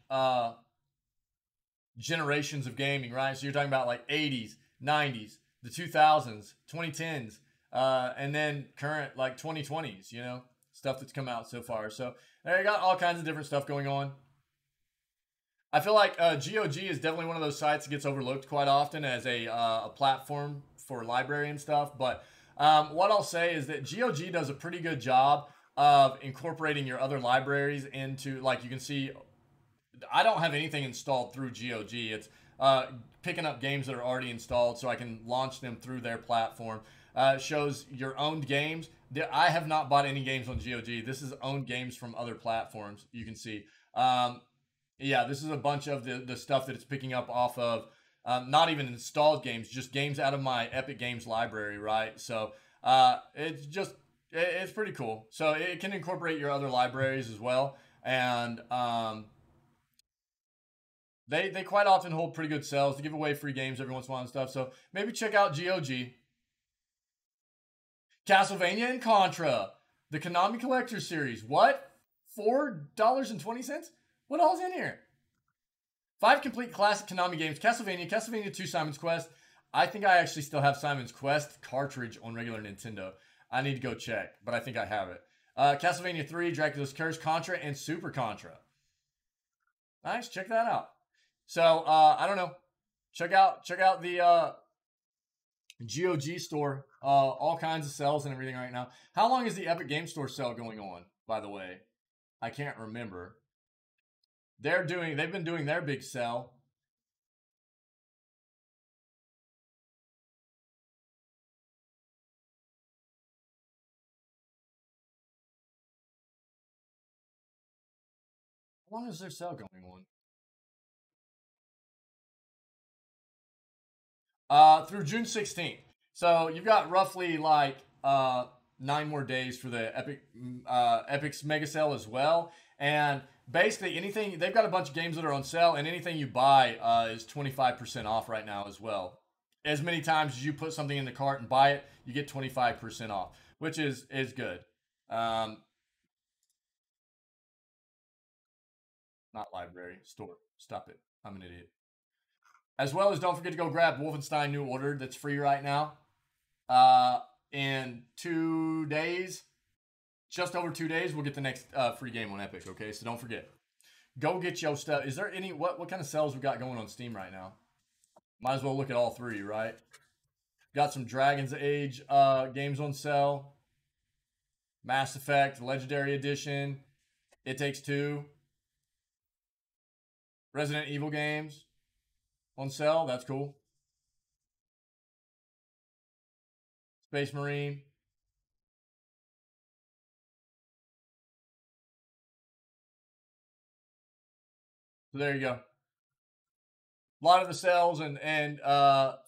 generations of gaming, right? So you're talking about like 80s, 90s, the 2000s, 2010s, and then current like 2020s, you know, stuff that's come out so far. So they got all kinds of different stuff going on. I feel like GOG is definitely one of those sites that gets overlooked quite often as a platform for library and stuff. But what I'll say is that GOG does a pretty good job of incorporating your other libraries into, like you can see, I don't have anything installed through GOG. It's picking up games that are already installed so I can launch them through their platform. Shows your owned games. I have not bought any games on GOG. This is owned games from other platforms, you can see. Yeah, this is a bunch of the stuff that it's picking up off of not even installed games, just games out of my Epic Games library, right? So it's pretty cool. So it can incorporate your other libraries as well. And they quite often hold pretty good sales. They give away free games every once in a while and stuff. So maybe check out GOG. Castlevania and Contra, the Konami Collector Series. What? $4.20? What all's in here? 5 complete classic Konami games. Castlevania 2 Simon's Quest. I think I actually still have Simon's Quest cartridge on regular Nintendo. I need to go check, but I think I have it. Castlevania 3, Dracula's Curse, Contra, and Super Contra. Nice, check that out. So, I don't know. Check out the GOG store. All kinds of sales and everything right now. How long is the Epic Game Store sale going on, by the way? I can't remember. They've been doing their big sale. How long is their sale going on? Through June 16th. So you've got roughly like 9 more days for the Epic's mega sale as well. And basically anything, they've got a bunch of games that are on sale, and anything you buy is 25% off right now as well. As many times as you put something in the cart and buy it, you get 25% off, which is good. Not library, store. Stop it. I'm an idiot. As well as don't forget to go grab Wolfenstein New Order. That's free right now. In 2 days, just over 2 days, we'll get the next free game on Epic. Okay, so don't forget. Go get your stuff. Is there any what kind of sales we got going on Steam right now? Might as well look at all 3, right? Got some Dragon's Age games on sale. Mass Effect Legendary Edition. It Takes Two. Resident Evil games on sale. That's cool. Space Marine. So there you go. A lot of the sales and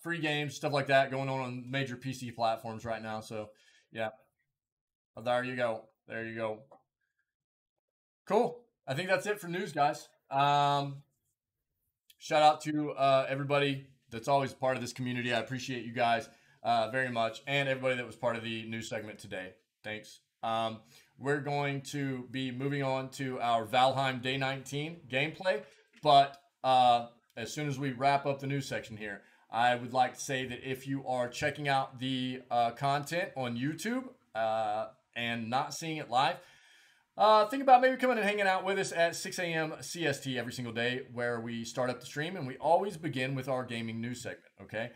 free games, stuff like that, going on major PC platforms right now. So yeah, there you go. There you go. Cool. I think that's it for news, guys. Shout out to everybody that's always part of this community. I appreciate you guys very much, and everybody that was part of the news segment today. Thanks. We're going to be moving on to our Valheim Day 19 gameplay, but as soon as we wrap up the news section here, I would like to say that if you are checking out the content on YouTube and not seeing it live, think about maybe coming and hanging out with us at 6 a.m. CST every single day, where we start up the stream, and we always begin with our gaming news segment, okay?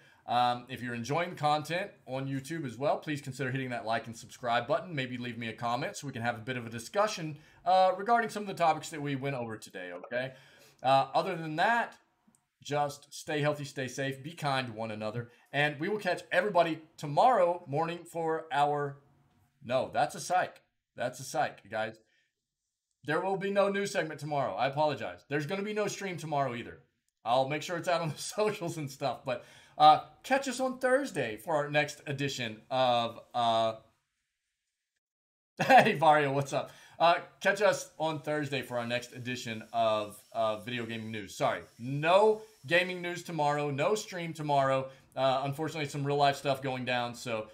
If you're enjoying the content on YouTube as well, please consider hitting that like and subscribe button. Maybe leave me a comment so we can have a bit of a discussion regarding some of the topics that we went over today, okay? Other than that, just stay healthy, stay safe, be kind to one another, and we will catch everybody tomorrow morning for our... No, that's a psych. That's a psych, guys. There will be no news segment tomorrow. I apologize. There's going to be no stream tomorrow either. I'll make sure it's out on the socials and stuff, but catch us on Thursday for our next edition of... Hey, Vario, what's up? Catch us on Thursday for our next edition of Video Gaming News. Sorry, no gaming news tomorrow, no stream tomorrow. Unfortunately, some real-life stuff going down, so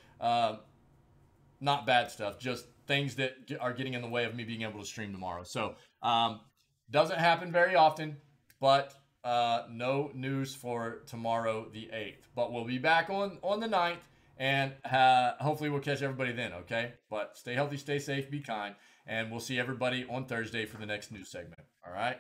not bad stuff, just things that are getting in the way of me being able to stream tomorrow. So, doesn't happen very often, but no news for tomorrow, the 8th. But we'll be back on the 9th, and hopefully we'll catch everybody then, okay? But stay healthy, stay safe, be kind, and we'll see everybody on Thursday for the next news segment, all right?